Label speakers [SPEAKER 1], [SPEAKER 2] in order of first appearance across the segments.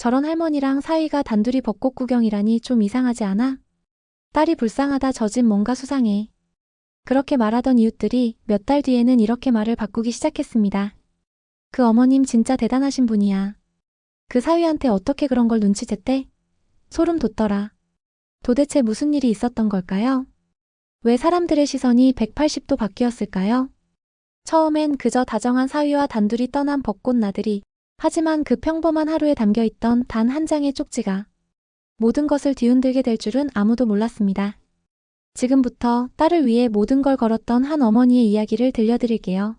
[SPEAKER 1] 저런 할머니랑 사위가 단둘이 벚꽃 구경이라니 좀 이상하지 않아? 딸이 불쌍하다 저 집 뭔가 수상해. 그렇게 말하던 이웃들이 몇 달 뒤에는 이렇게 말을 바꾸기 시작했습니다. 그 어머님 진짜 대단하신 분이야. 그 사위한테 어떻게 그런 걸 눈치챘대? 소름 돋더라. 도대체 무슨 일이 있었던 걸까요? 왜 사람들의 시선이 180도 바뀌었을까요? 처음엔 그저 다정한 사위와 단둘이 떠난 벚꽃 나들이, 하지만 그 평범한 하루에 담겨있던 단 한 장의 쪽지가 모든 것을 뒤흔들게 될 줄은 아무도 몰랐습니다. 지금부터 딸을 위해 모든 걸 걸었던 한 어머니의 이야기를 들려드릴게요.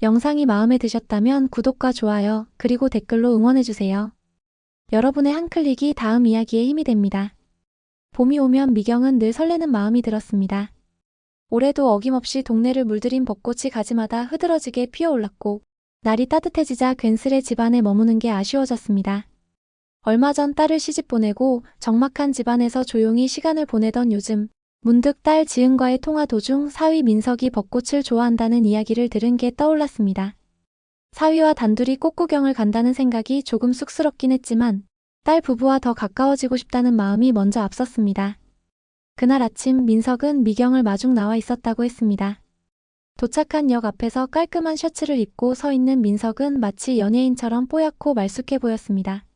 [SPEAKER 1] 영상이 마음에 드셨다면 구독과 좋아요, 그리고 댓글로 응원해주세요. 여러분의 한 클릭이 다음 이야기에 힘이 됩니다. 봄이 오면 미경은 늘 설레는 마음이 들었습니다. 올해도 어김없이 동네를 물들인 벚꽃이 가지마다 흐드러지게 피어올랐고, 날이 따뜻해지자 괜스레 집안에 머무는 게 아쉬워졌습니다. 얼마 전 딸을 시집 보내고 적막한 집안에서 조용히 시간을 보내던 요즘, 문득 딸 지은과의 통화 도중 사위 민석이 벚꽃을 좋아한다는 이야기를 들은 게 떠올랐습니다. 사위와 단둘이 꽃구경을 간다는 생각이 조금 쑥스럽긴 했지만 딸 부부와 더 가까워지고 싶다는 마음이 먼저 앞섰습니다. 그날 아침 민석은 미경을 마중 나와 있었다고 했습니다. 도착한 역 앞에서 깔끔한 셔츠를 입고 서 있는 민석은 마치 연예인처럼 뽀얗고 말쑥해 보였습니다.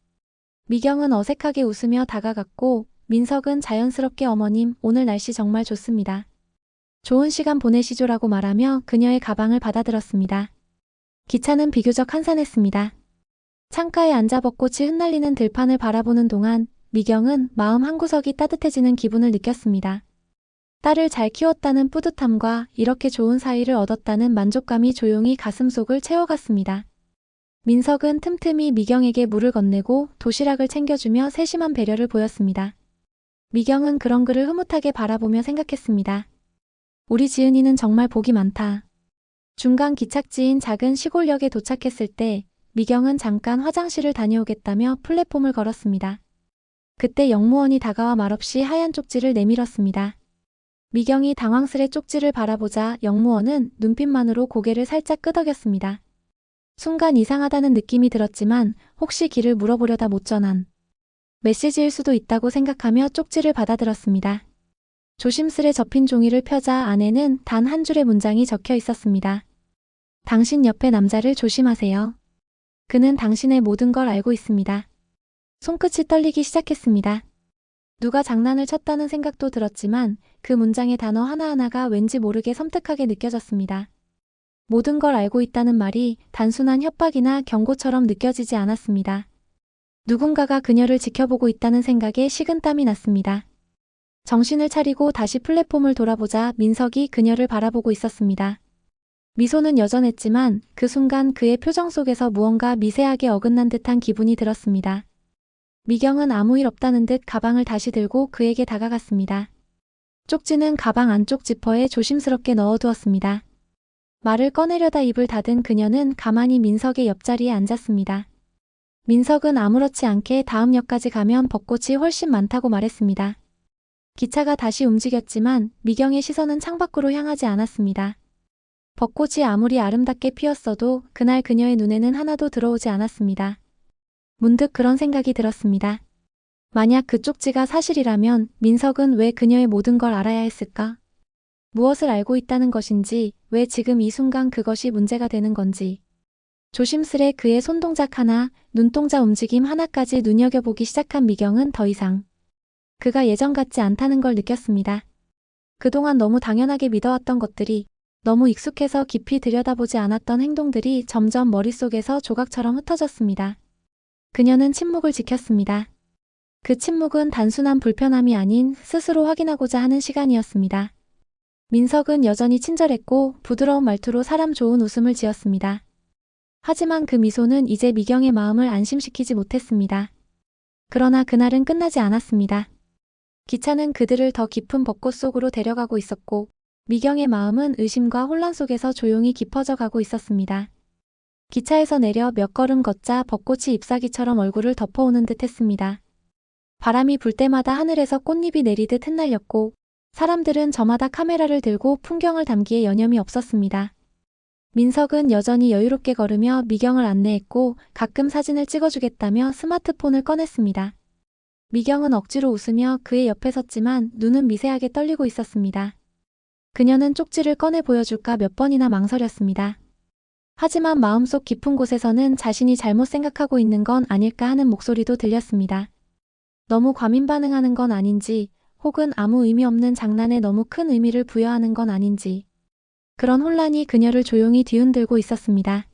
[SPEAKER 1] 미경은 어색하게 웃으며 다가갔고 민석은 자연스럽게 어머님, 오늘 날씨 정말 좋습니다. 좋은 시간 보내시죠라고 말하며 그녀의 가방을 받아들었습니다. 기차는 비교적 한산했습니다. 창가에 앉아 벚꽃이 흩날리는 들판을 바라보는 동안 미경은 마음 한구석이 따뜻해지는 기분을 느꼈습니다. 딸을 잘 키웠다는 뿌듯함과 이렇게 좋은 사위를 얻었다는 만족감이 조용히 가슴속을 채워갔습니다. 민석은 틈틈이 미경에게 물을 건네고 도시락을 챙겨주며 세심한 배려를 보였습니다. 미경은 그런 그를 흐뭇하게 바라보며 생각했습니다. 우리 지은이는 정말 복이 많다. 중간 기착지인 작은 시골역에 도착했을 때 미경은 잠깐 화장실을 다녀오겠다며 플랫폼을 걸었습니다. 그때 역무원이 다가와 말없이 하얀 쪽지를 내밀었습니다. 미경이 당황스레 쪽지를 바라보자 역무원은 눈빛만으로 고개를 살짝 끄덕였습니다. 순간 이상하다는 느낌이 들었지만 혹시 길을 물어보려다 못 전한 메시지일 수도 있다고 생각하며 쪽지를 받아들었습니다. 조심스레 접힌 종이를 펴자 안에는 단 한 줄의 문장이 적혀 있었습니다. 당신 옆에 남자를 조심하세요. 그는 당신의 모든 걸 알고 있습니다. 손끝이 떨리기 시작했습니다. 누가 장난을 쳤다는 생각도 들었지만 그 문장의 단어 하나하나가 왠지 모르게 섬뜩하게 느껴졌습니다. 모든 걸 알고 있다는 말이 단순한 협박이나 경고처럼 느껴지지 않았습니다. 누군가가 그녀를 지켜보고 있다는 생각에 식은땀이 났습니다. 정신을 차리고 다시 플랫폼을 돌아보자 민석이 그녀를 바라보고 있었습니다. 미소는 여전했지만 그 순간 그의 표정 속에서 무언가 미세하게 어긋난 듯한 기분이 들었습니다. 미경은 아무 일 없다는 듯 가방을 다시 들고 그에게 다가갔습니다. 쪽지는 가방 안쪽 지퍼에 조심스럽게 넣어두었습니다. 말을 꺼내려다 입을 닫은 그녀는 가만히 민석의 옆자리에 앉았습니다. 민석은 아무렇지 않게 다음 역까지 가면 벚꽃이 훨씬 많다고 말했습니다. 기차가 다시 움직였지만 미경의 시선은 창밖으로 향하지 않았습니다. 벚꽃이 아무리 아름답게 피었어도 그날 그녀의 눈에는 하나도 들어오지 않았습니다. 문득 그런 생각이 들었습니다. 만약 그 쪽지가 사실이라면 민석은 왜 그녀의 모든 걸 알아야 했을까? 무엇을 알고 있다는 것인지, 왜 지금 이 순간 그것이 문제가 되는 건지. 조심스레 그의 손동작 하나, 눈동자 움직임 하나까지 눈여겨보기 시작한 미경은 더 이상 그가 예전 같지 않다는 걸 느꼈습니다. 그동안 너무 당연하게 믿어왔던 것들이, 너무 익숙해서 깊이 들여다보지 않았던 행동들이 점점 머릿속에서 조각처럼 흩어졌습니다. 그녀는 침묵을 지켰습니다. 그 침묵은 단순한 불편함이 아닌 스스로 확인하고자 하는 시간이었습니다. 민석은 여전히 친절했고 부드러운 말투로 사람 좋은 웃음을 지었습니다. 하지만 그 미소는 이제 미경의 마음을 안심시키지 못했습니다. 그러나 그날은 끝나지 않았습니다. 기차는 그들을 더 깊은 벚꽃 속으로 데려가고 있었고 미경의 마음은 의심과 혼란 속에서 조용히 깊어져 가고 있었습니다. 기차에서 내려 몇 걸음 걷자 벚꽃이 잎사귀처럼 얼굴을 덮어오는 듯 했습니다. 바람이 불 때마다 하늘에서 꽃잎이 내리듯 흩날렸고 사람들은 저마다 카메라를 들고 풍경을 담기에 여념이 없었습니다. 민석은 여전히 여유롭게 걸으며 미경을 안내했고 가끔 사진을 찍어주겠다며 스마트폰을 꺼냈습니다. 미경은 억지로 웃으며 그의 옆에 섰지만 눈은 미세하게 떨리고 있었습니다. 그녀는 쪽지를 꺼내 보여줄까 몇 번이나 망설였습니다. 하지만 마음속 깊은 곳에서는 자신이 잘못 생각하고 있는 건 아닐까 하는 목소리도 들렸습니다. 너무 과민 반응하는 건 아닌지, 혹은 아무 의미 없는 장난에 너무 큰 의미를 부여하는 건 아닌지. 그런 혼란이 그녀를 조용히 뒤흔들고 있었습니다.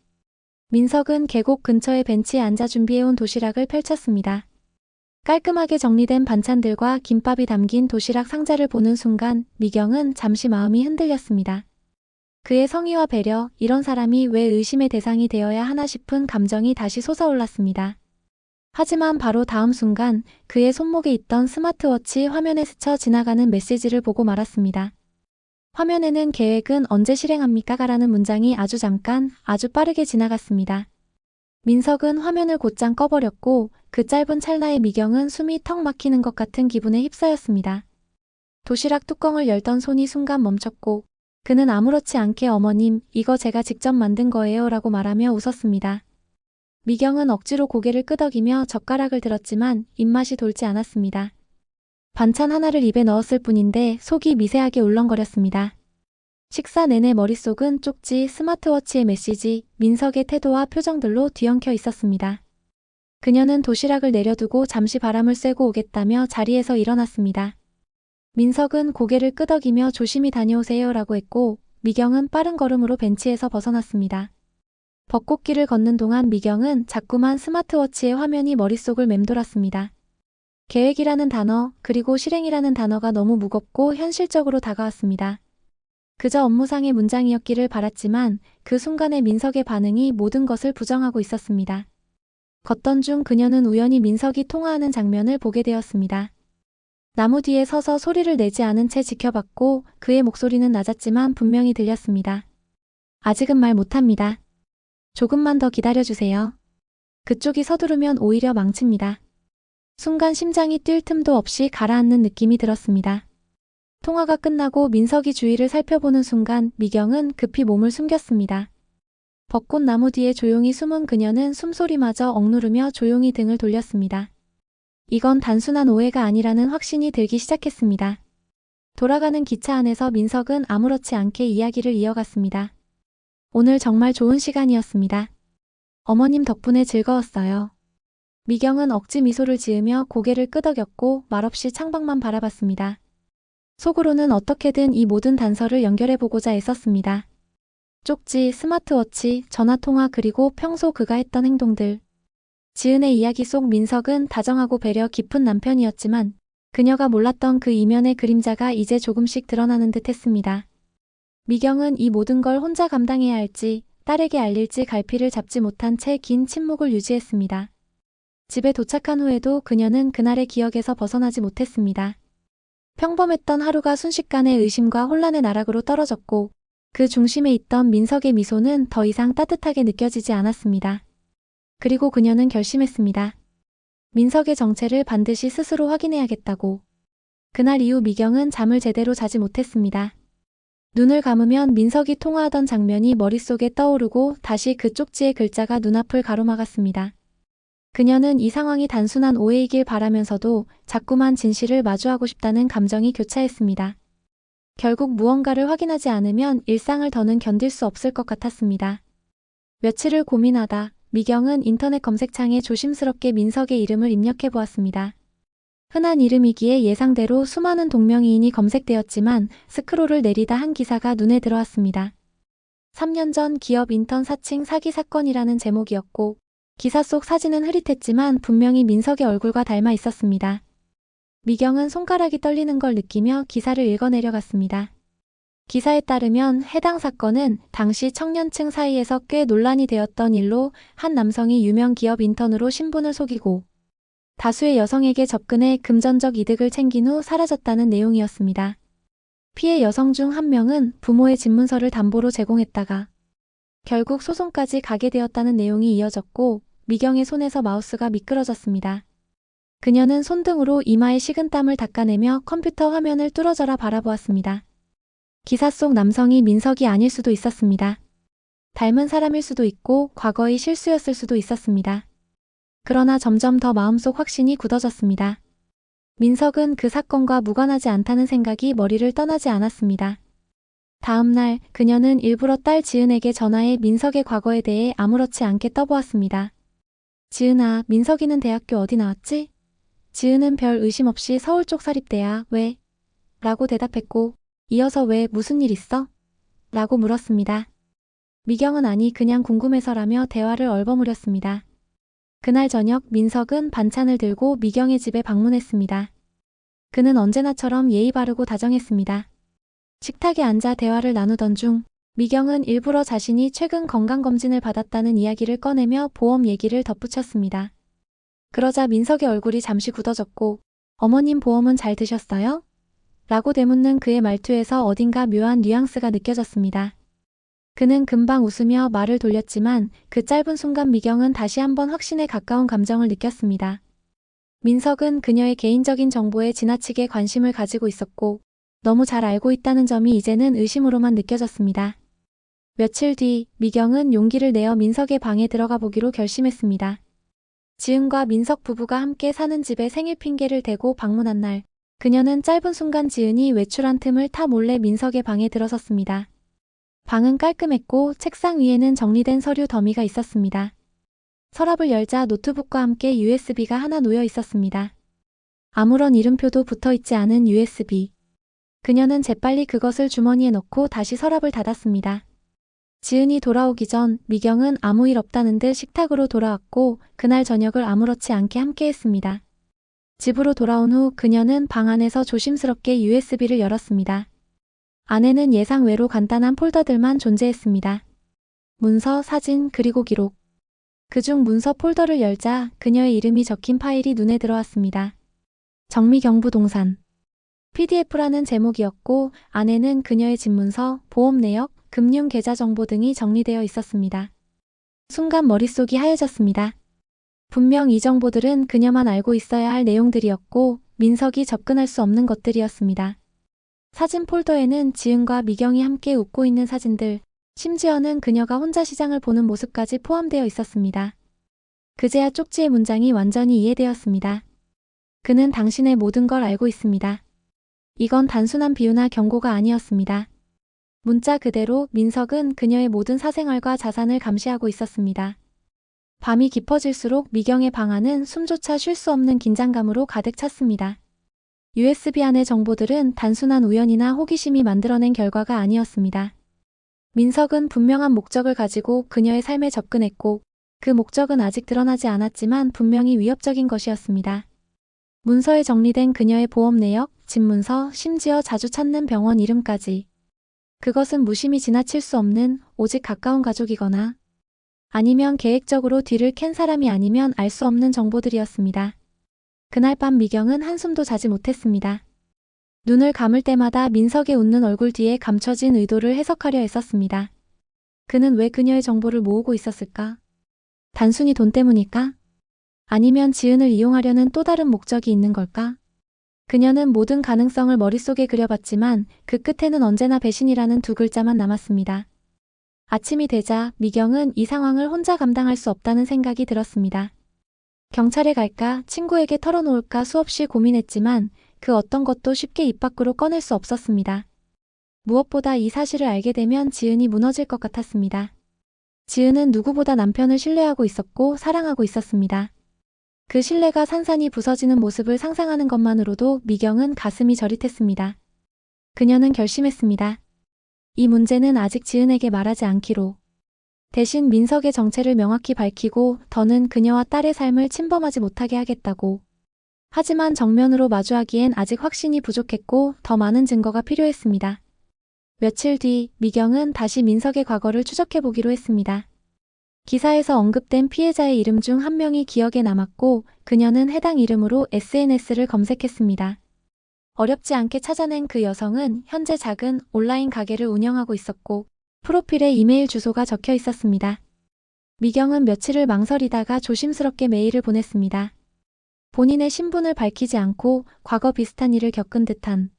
[SPEAKER 1] 민석은 계곡 근처의 벤치에 앉아 준비해온 도시락을 펼쳤습니다. 깔끔하게 정리된 반찬들과 김밥이 담긴 도시락 상자를 보는 순간 미경은 잠시 마음이 흔들렸습니다. 그의 성의와 배려, 이런 사람이 왜 의심의 대상이 되어야 하나 싶은 감정이 다시 솟아올랐습니다. 하지만 바로 다음 순간 그의 손목에 있던 스마트워치 화면에 스쳐 지나가는 메시지를 보고 말았습니다. 화면에는 계획은 언제 실행합니까? 라는 문장이 아주 잠깐, 아주 빠르게 지나갔습니다. 민석은 화면을 곧장 꺼버렸고 그 짧은 찰나에 미경은 숨이 턱 막히는 것 같은 기분에 휩싸였습니다. 도시락 뚜껑을 열던 손이 순간 멈췄고 그는 아무렇지 않게 어머님, 이거 제가 직접 만든 거예요 라고 말하며 웃었습니다. 미경은 억지로 고개를 끄덕이며 젓가락을 들었지만 입맛이 돌지 않았습니다. 반찬 하나를 입에 넣었을 뿐인데 속이 미세하게 울렁거렸습니다. 식사 내내 머릿속은 쪽지, 스마트워치의 메시지, 민석의 태도와 표정들로 뒤엉켜 있었습니다. 그녀는 도시락을 내려두고 잠시 바람을 쐬고 오겠다며 자리에서 일어났습니다. 민석은 고개를 끄덕이며 조심히 다녀오세요 라고 했고 미경은 빠른 걸음으로 벤치에서 벗어났습니다. 벚꽃길을 걷는 동안 미경은 자꾸만 스마트워치의 화면이 머릿속을 맴돌았습니다. 계획이라는 단어, 그리고 실행이라는 단어가 너무 무겁고 현실적으로 다가왔습니다. 그저 업무상의 문장이었기를 바랐지만 그 순간의 민석의 반응이 모든 것을 부정하고 있었습니다. 걷던 중 그녀는 우연히 민석이 통화하는 장면을 보게 되었습니다. 나무 뒤에 서서 소리를 내지 않은 채 지켜봤고 그의 목소리는 낮았지만 분명히 들렸습니다. 아직은 말 못합니다. 조금만 더 기다려주세요. 그쪽이 서두르면 오히려 망칩니다. 순간 심장이 뛸 틈도 없이 가라앉는 느낌이 들었습니다. 통화가 끝나고 민석이 주위를 살펴보는 순간 미경은 급히 몸을 숨겼습니다. 벚꽃 나무 뒤에 조용히 숨은 그녀는 숨소리마저 억누르며 조용히 등을 돌렸습니다. 이건 단순한 오해가 아니라는 확신이 들기 시작했습니다. 돌아가는 기차 안에서 민석은 아무렇지 않게 이야기를 이어갔습니다. 오늘 정말 좋은 시간이었습니다. 어머님 덕분에 즐거웠어요. 미경은 억지 미소를 지으며 고개를 끄덕였고 말없이 창밖만 바라봤습니다. 속으로는 어떻게든 이 모든 단서를 연결해보고자 애썼습니다. 쪽지, 스마트워치, 전화통화 그리고 평소 그가 했던 행동들. 지은의 이야기 속 민석은 다정하고 배려 깊은 남편이었지만 그녀가 몰랐던 그 이면의 그림자가 이제 조금씩 드러나는 듯 했습니다. 미경은 이 모든 걸 혼자 감당해야 할지 딸에게 알릴지 갈피를 잡지 못한 채 긴 침묵을 유지했습니다. 집에 도착한 후에도 그녀는 그날의 기억에서 벗어나지 못했습니다. 평범했던 하루가 순식간에 의심과 혼란의 나락으로 떨어졌고 그 중심에 있던 민석의 미소는 더 이상 따뜻하게 느껴지지 않았습니다. 그리고 그녀는 결심했습니다. 민석의 정체를 반드시 스스로 확인해야겠다고. 그날 이후 미경은 잠을 제대로 자지 못했습니다. 눈을 감으면 민석이 통화하던 장면이 머릿속에 떠오르고 다시 그 쪽지의 글자가 눈앞을 가로막았습니다. 그녀는 이 상황이 단순한 오해이길 바라면서도 자꾸만 진실을 마주하고 싶다는 감정이 교차했습니다. 결국 무언가를 확인하지 않으면 일상을 더는 견딜 수 없을 것 같았습니다. 며칠을 고민하다 미경은 인터넷 검색창에 조심스럽게 민석의 이름을 입력해 보았습니다. 흔한 이름이기에 예상대로 수많은 동명이인이 검색되었지만 스크롤을 내리다 한 기사가 눈에 들어왔습니다. 3년 전 기업 인턴 사칭 사기 사건이라는 제목이었고 기사 속 사진은 흐릿했지만 분명히 민석의 얼굴과 닮아 있었습니다. 미경은 손가락이 떨리는 걸 느끼며 기사를 읽어내려갔습니다. 기사에 따르면 해당 사건은 당시 청년층 사이에서 꽤 논란이 되었던 일로 한 남성이 유명 기업 인턴으로 신분을 속이고 다수의 여성에게 접근해 금전적 이득을 챙긴 후 사라졌다는 내용이었습니다. 피해 여성 중 한 명은 부모의 집문서를 담보로 제공했다가 결국 소송까지 가게 되었다는 내용이 이어졌고 미경의 손에서 마우스가 미끄러졌습니다. 그녀는 손등으로 이마에 식은땀을 닦아내며 컴퓨터 화면을 뚫어져라 바라보았습니다. 기사 속 남성이 민석이 아닐 수도 있었습니다. 닮은 사람일 수도 있고 과거의 실수였을 수도 있었습니다. 그러나 점점 더 마음속 확신이 굳어졌습니다. 민석은 그 사건과 무관하지 않다는 생각이 머리를 떠나지 않았습니다. 다음 날 그녀는 일부러 딸 지은에게 전화해 민석의 과거에 대해 아무렇지 않게 떠보았습니다. 지은아, 민석이는 대학교 어디 나왔지? 지은은 별 의심 없이 서울 쪽 사립대야. 왜? 라고 대답했고, 이어서 왜 무슨 일 있어? 라고 물었습니다. 미경은 아니 그냥 궁금해서라며 대화를 얼버무렸습니다. 그날 저녁 민석은 반찬을 들고 미경의 집에 방문했습니다. 그는 언제나처럼 예의 바르고 다정했습니다. 식탁에 앉아 대화를 나누던 중 미경은 일부러 자신이 최근 건강검진을 받았다는 이야기를 꺼내며 보험 얘기를 덧붙였습니다. 그러자 민석의 얼굴이 잠시 굳어졌고 어머님 보험은 잘 드셨어요? 라고 되묻는 그의 말투에서 어딘가 묘한 뉘앙스가 느껴졌습니다. 그는 금방 웃으며 말을 돌렸지만 그 짧은 순간 미경은 다시 한번 확신에 가까운 감정을 느꼈습니다. 민석은 그녀의 개인적인 정보에 지나치게 관심을 가지고 있었고 너무 잘 알고 있다는 점이 이제는 의심으로만 느껴졌습니다. 며칠 뒤 미경은 용기를 내어 민석의 방에 들어가 보기로 결심했습니다. 지은과 민석 부부가 함께 사는 집에 생일 핑계를 대고 방문한 날 그녀는 짧은 순간 지은이 외출한 틈을 타 몰래 민석의 방에 들어섰습니다. 방은 깔끔했고 책상 위에는 정리된 서류 더미가 있었습니다. 서랍을 열자 노트북과 함께 USB가 하나 놓여 있었습니다. 아무런 이름표도 붙어 있지 않은 USB. 그녀는 재빨리 그것을 주머니에 넣고 다시 서랍을 닫았습니다. 지은이 돌아오기 전 미경은 아무 일 없다는 듯 식탁으로 돌아왔고 그날 저녁을 아무렇지 않게 함께했습니다. 집으로 돌아온 후 그녀는 방 안에서 조심스럽게 USB를 열었습니다. 안에는 예상 외로 간단한 폴더들만 존재했습니다. 문서, 사진, 그리고 기록. 그중 문서 폴더를 열자 그녀의 이름이 적힌 파일이 눈에 들어왔습니다. 정미경 부동산. PDF라는 제목이었고 안에는 그녀의 집문서, 보험 내역, 금융 계좌 정보 등이 정리되어 있었습니다. 순간 머릿속이 하얘졌습니다. 분명 이 정보들은 그녀만 알고 있어야 할 내용들이었고 민석이 접근할 수 없는 것들이었습니다. 사진 폴더에는 지은과 미경이 함께 웃고 있는 사진들, 심지어는 그녀가 혼자 시장을 보는 모습까지 포함되어 있었습니다. 그제야 쪽지의 문장이 완전히 이해되었습니다. 그는 당신의 모든 걸 알고 있습니다. 이건 단순한 비유나 경고가 아니었습니다. 문자 그대로 민석은 그녀의 모든 사생활과 자산을 감시하고 있었습니다. 밤이 깊어질수록 미경의 방 안은 숨조차 쉴 수 없는 긴장감으로 가득 찼습니다. USB 안의 정보들은 단순한 우연이나 호기심이 만들어낸 결과가 아니었습니다. 민석은 분명한 목적을 가지고 그녀의 삶에 접근했고 그 목적은 아직 드러나지 않았지만 분명히 위협적인 것이었습니다. 문서에 정리된 그녀의 보험 내역, 집문서, 심지어 자주 찾는 병원 이름까지. 그것은 무심히 지나칠 수 없는 오직 가까운 가족이거나 아니면 계획적으로 뒤를 캔 사람이 아니면 알 수 없는 정보들이었습니다. 그날 밤 미경은 한숨도 자지 못했습니다. 눈을 감을 때마다 민석의 웃는 얼굴 뒤에 감춰진 의도를 해석하려 했었습니다. 그는 왜 그녀의 정보를 모으고 있었을까? 단순히 돈 때문일까? 아니면 지은을 이용하려는 또 다른 목적이 있는 걸까? 그녀는 모든 가능성을 머릿속에 그려봤지만 그 끝에는 언제나 배신이라는 두 글자만 남았습니다. 아침이 되자 미경은 이 상황을 혼자 감당할 수 없다는 생각이 들었습니다. 경찰에 갈까, 친구에게 털어놓을까 수없이 고민했지만 그 어떤 것도 쉽게 입 밖으로 꺼낼 수 없었습니다. 무엇보다 이 사실을 알게 되면 지은이 무너질 것 같았습니다. 지은은 누구보다 남편을 신뢰하고 있었고 사랑하고 있었습니다. 그 신뢰가 산산이 부서지는 모습을 상상하는 것만으로도 미경은 가슴이 저릿했습니다. 그녀는 결심했습니다. 이 문제는 아직 지은에게 말하지 않기로. 대신 민석의 정체를 명확히 밝히고 더는 그녀와 딸의 삶을 침범하지 못하게 하겠다고. 하지만 정면으로 마주하기엔 아직 확신이 부족했고 더 많은 증거가 필요했습니다. 며칠 뒤 미경은 다시 민석의 과거를 추적해보기로 했습니다. 기사에서 언급된 피해자의 이름 중 한 명이 기억에 남았고 그녀는 해당 이름으로 SNS를 검색했습니다. 어렵지 않게 찾아낸 그 여성은 현재 작은 온라인 가게를 운영하고 있었고 프로필에 이메일 주소가 적혀 있었습니다. 미경은 며칠을 망설이다가 조심스럽게 메일을 보냈습니다. 본인의 신분을 밝히지 않고 과거 비슷한 일을 겪은 듯한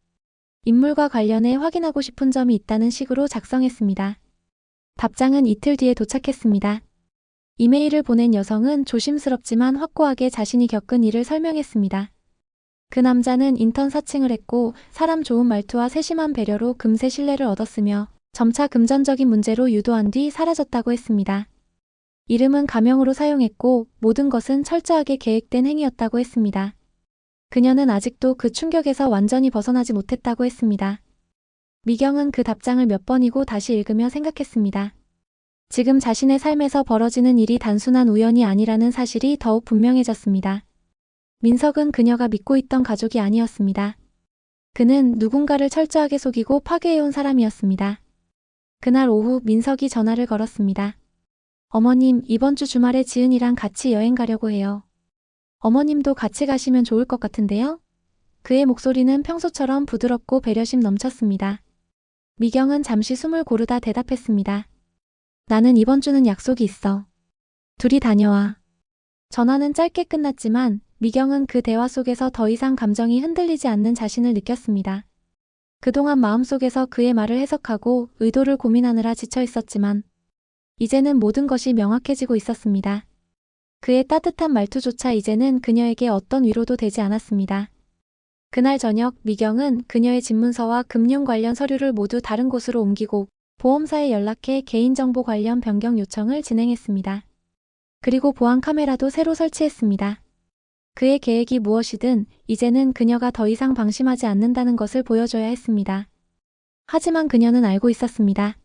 [SPEAKER 1] 인물과 관련해 확인하고 싶은 점이 있다는 식으로 작성했습니다. 답장은 이틀 뒤에 도착했습니다. 이메일을 보낸 여성은 조심스럽지만 확고하게 자신이 겪은 일을 설명했습니다. 그 남자는 인턴 사칭을 했고 사람 좋은 말투와 세심한 배려로 금세 신뢰를 얻었으며 점차 금전적인 문제로 유도한 뒤 사라졌다고 했습니다. 이름은 가명으로 사용했고 모든 것은 철저하게 계획된 행위였다고 했습니다. 그녀는 아직도 그 충격에서 완전히 벗어나지 못했다고 했습니다. 미경은 그 답장을 몇 번이고 다시 읽으며 생각했습니다. 지금 자신의 삶에서 벌어지는 일이 단순한 우연이 아니라는 사실이 더욱 분명해졌습니다. 민석은 그녀가 믿고 있던 가족이 아니었습니다. 그는 누군가를 철저하게 속이고 파괴해온 사람이었습니다. 그날 오후 민석이 전화를 걸었습니다. 어머님, 이번 주 주말에 지은이랑 같이 여행 가려고 해요. 어머님도 같이 가시면 좋을 것 같은데요? 그의 목소리는 평소처럼 부드럽고 배려심 넘쳤습니다. 미경은 잠시 숨을 고르다 대답했습니다. 나는 이번 주는 약속이 있어. 둘이 다녀와. 전화는 짧게 끝났지만 미경은 그 대화 속에서 더 이상 감정이 흔들리지 않는 자신을 느꼈습니다. 그동안 마음속에서 그의 말을 해석하고 의도를 고민하느라 지쳐 있었지만 이제는 모든 것이 명확해지고 있었습니다. 그의 따뜻한 말투조차 이제는 그녀에게 어떤 위로도 되지 않았습니다. 그날 저녁 미경은 그녀의 집문서와 금융 관련 서류를 모두 다른 곳으로 옮기고 보험사에 연락해 개인정보 관련 변경 요청을 진행했습니다. 그리고 보안 카메라도 새로 설치했습니다. 그의 계획이 무엇이든 이제는 그녀가 더 이상 방심하지 않는다는 것을 보여줘야 했습니다. 하지만 그녀는 알고 있었습니다.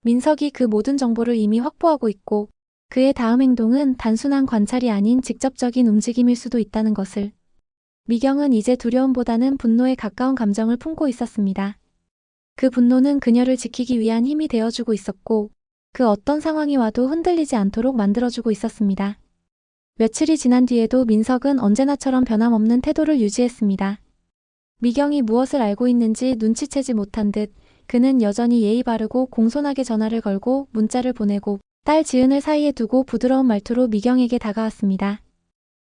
[SPEAKER 1] 민석이 그 모든 정보를 이미 확보하고 있고 그의 다음 행동은 단순한 관찰이 아닌 직접적인 움직임일 수도 있다는 것을. 미경은 이제 두려움보다는 분노에 가까운 감정을 품고 있었습니다. 그 분노는 그녀를 지키기 위한 힘이 되어주고 있었고 그 어떤 상황이 와도 흔들리지 않도록 만들어주고 있었습니다. 며칠이 지난 뒤에도 민석은 언제나처럼 변함없는 태도를 유지했습니다. 미경이 무엇을 알고 있는지 눈치채지 못한 듯 그는 여전히 예의 바르고 공손하게 전화를 걸고 문자를 보내고 딸 지은을 사이에 두고 부드러운 말투로 미경에게 다가왔습니다.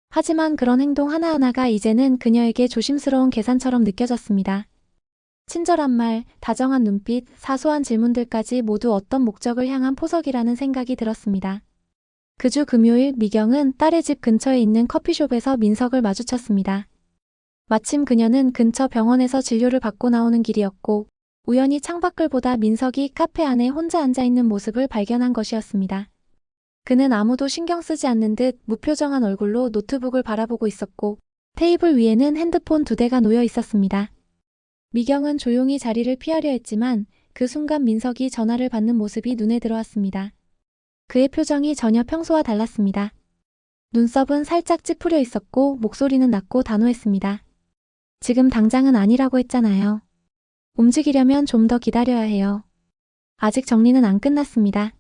[SPEAKER 1] 하지만 그런 행동 하나하나가 이제는 그녀에게 조심스러운 계산처럼 느껴졌습니다. 친절한 말, 다정한 눈빛, 사소한 질문들까지 모두 어떤 목적을 향한 포석이라는 생각이 들었습니다. 그 주 금요일 미경은 딸의 집 근처에 있는 커피숍에서 민석을 마주쳤습니다. 마침 그녀는 근처 병원에서 진료를 받고 나오는 길이었고 우연히 창밖을 보다 민석이 카페 안에 혼자 앉아있는 모습을 발견한 것이었습니다. 그는 아무도 신경 쓰지 않는 듯 무표정한 얼굴로 노트북을 바라보고 있었고 테이블 위에는 핸드폰 2대가 놓여 있었습니다. 미경은 조용히 자리를 피하려 했지만 그 순간 민석이 전화를 받는 모습이 눈에 들어왔습니다. 그의 표정이 전혀 평소와 달랐습니다. 눈썹은 살짝 찌푸려 있었고 목소리는 낮고 단호했습니다. 지금 당장은 아니라고 했잖아요. 움직이려면 좀 더 기다려야 해요. 아직 정리는 안 끝났습니다.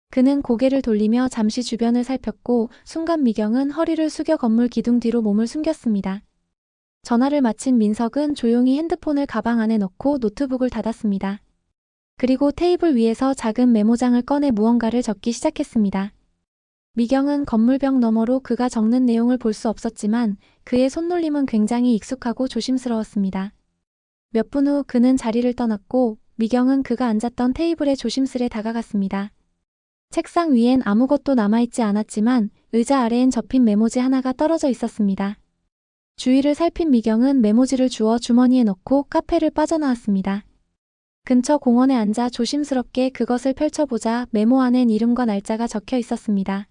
[SPEAKER 1] 그는 고개를 돌리며 잠시 주변을 살폈고 순간 미경은 허리를 숙여 건물 기둥 뒤로 몸을 숨겼습니다. 전화를 마친 민석은 조용히 핸드폰을 가방 안에 넣고 노트북을 닫았습니다. 그리고 테이블 위에서 작은 메모장을 꺼내 무언가를 적기 시작했습니다. 미경은 건물벽 너머로 그가 적는 내용을 볼 수 없었지만 그의 손놀림은 굉장히 익숙하고 조심스러웠습니다. 몇 분 후 그는 자리를 떠났고 미경은 그가 앉았던 테이블에 조심스레 다가갔습니다. 책상 위엔 아무것도 남아있지 않았지만 의자 아래엔 접힌 메모지 하나가 떨어져 있었습니다. 주위를 살핀 미경은 메모지를 주워 주머니에 넣고 카페를 빠져나왔습니다. 근처 공원에 앉아 조심스럽게 그것을 펼쳐보자 메모 안엔 이름과 날짜가 적혀 있었습니다.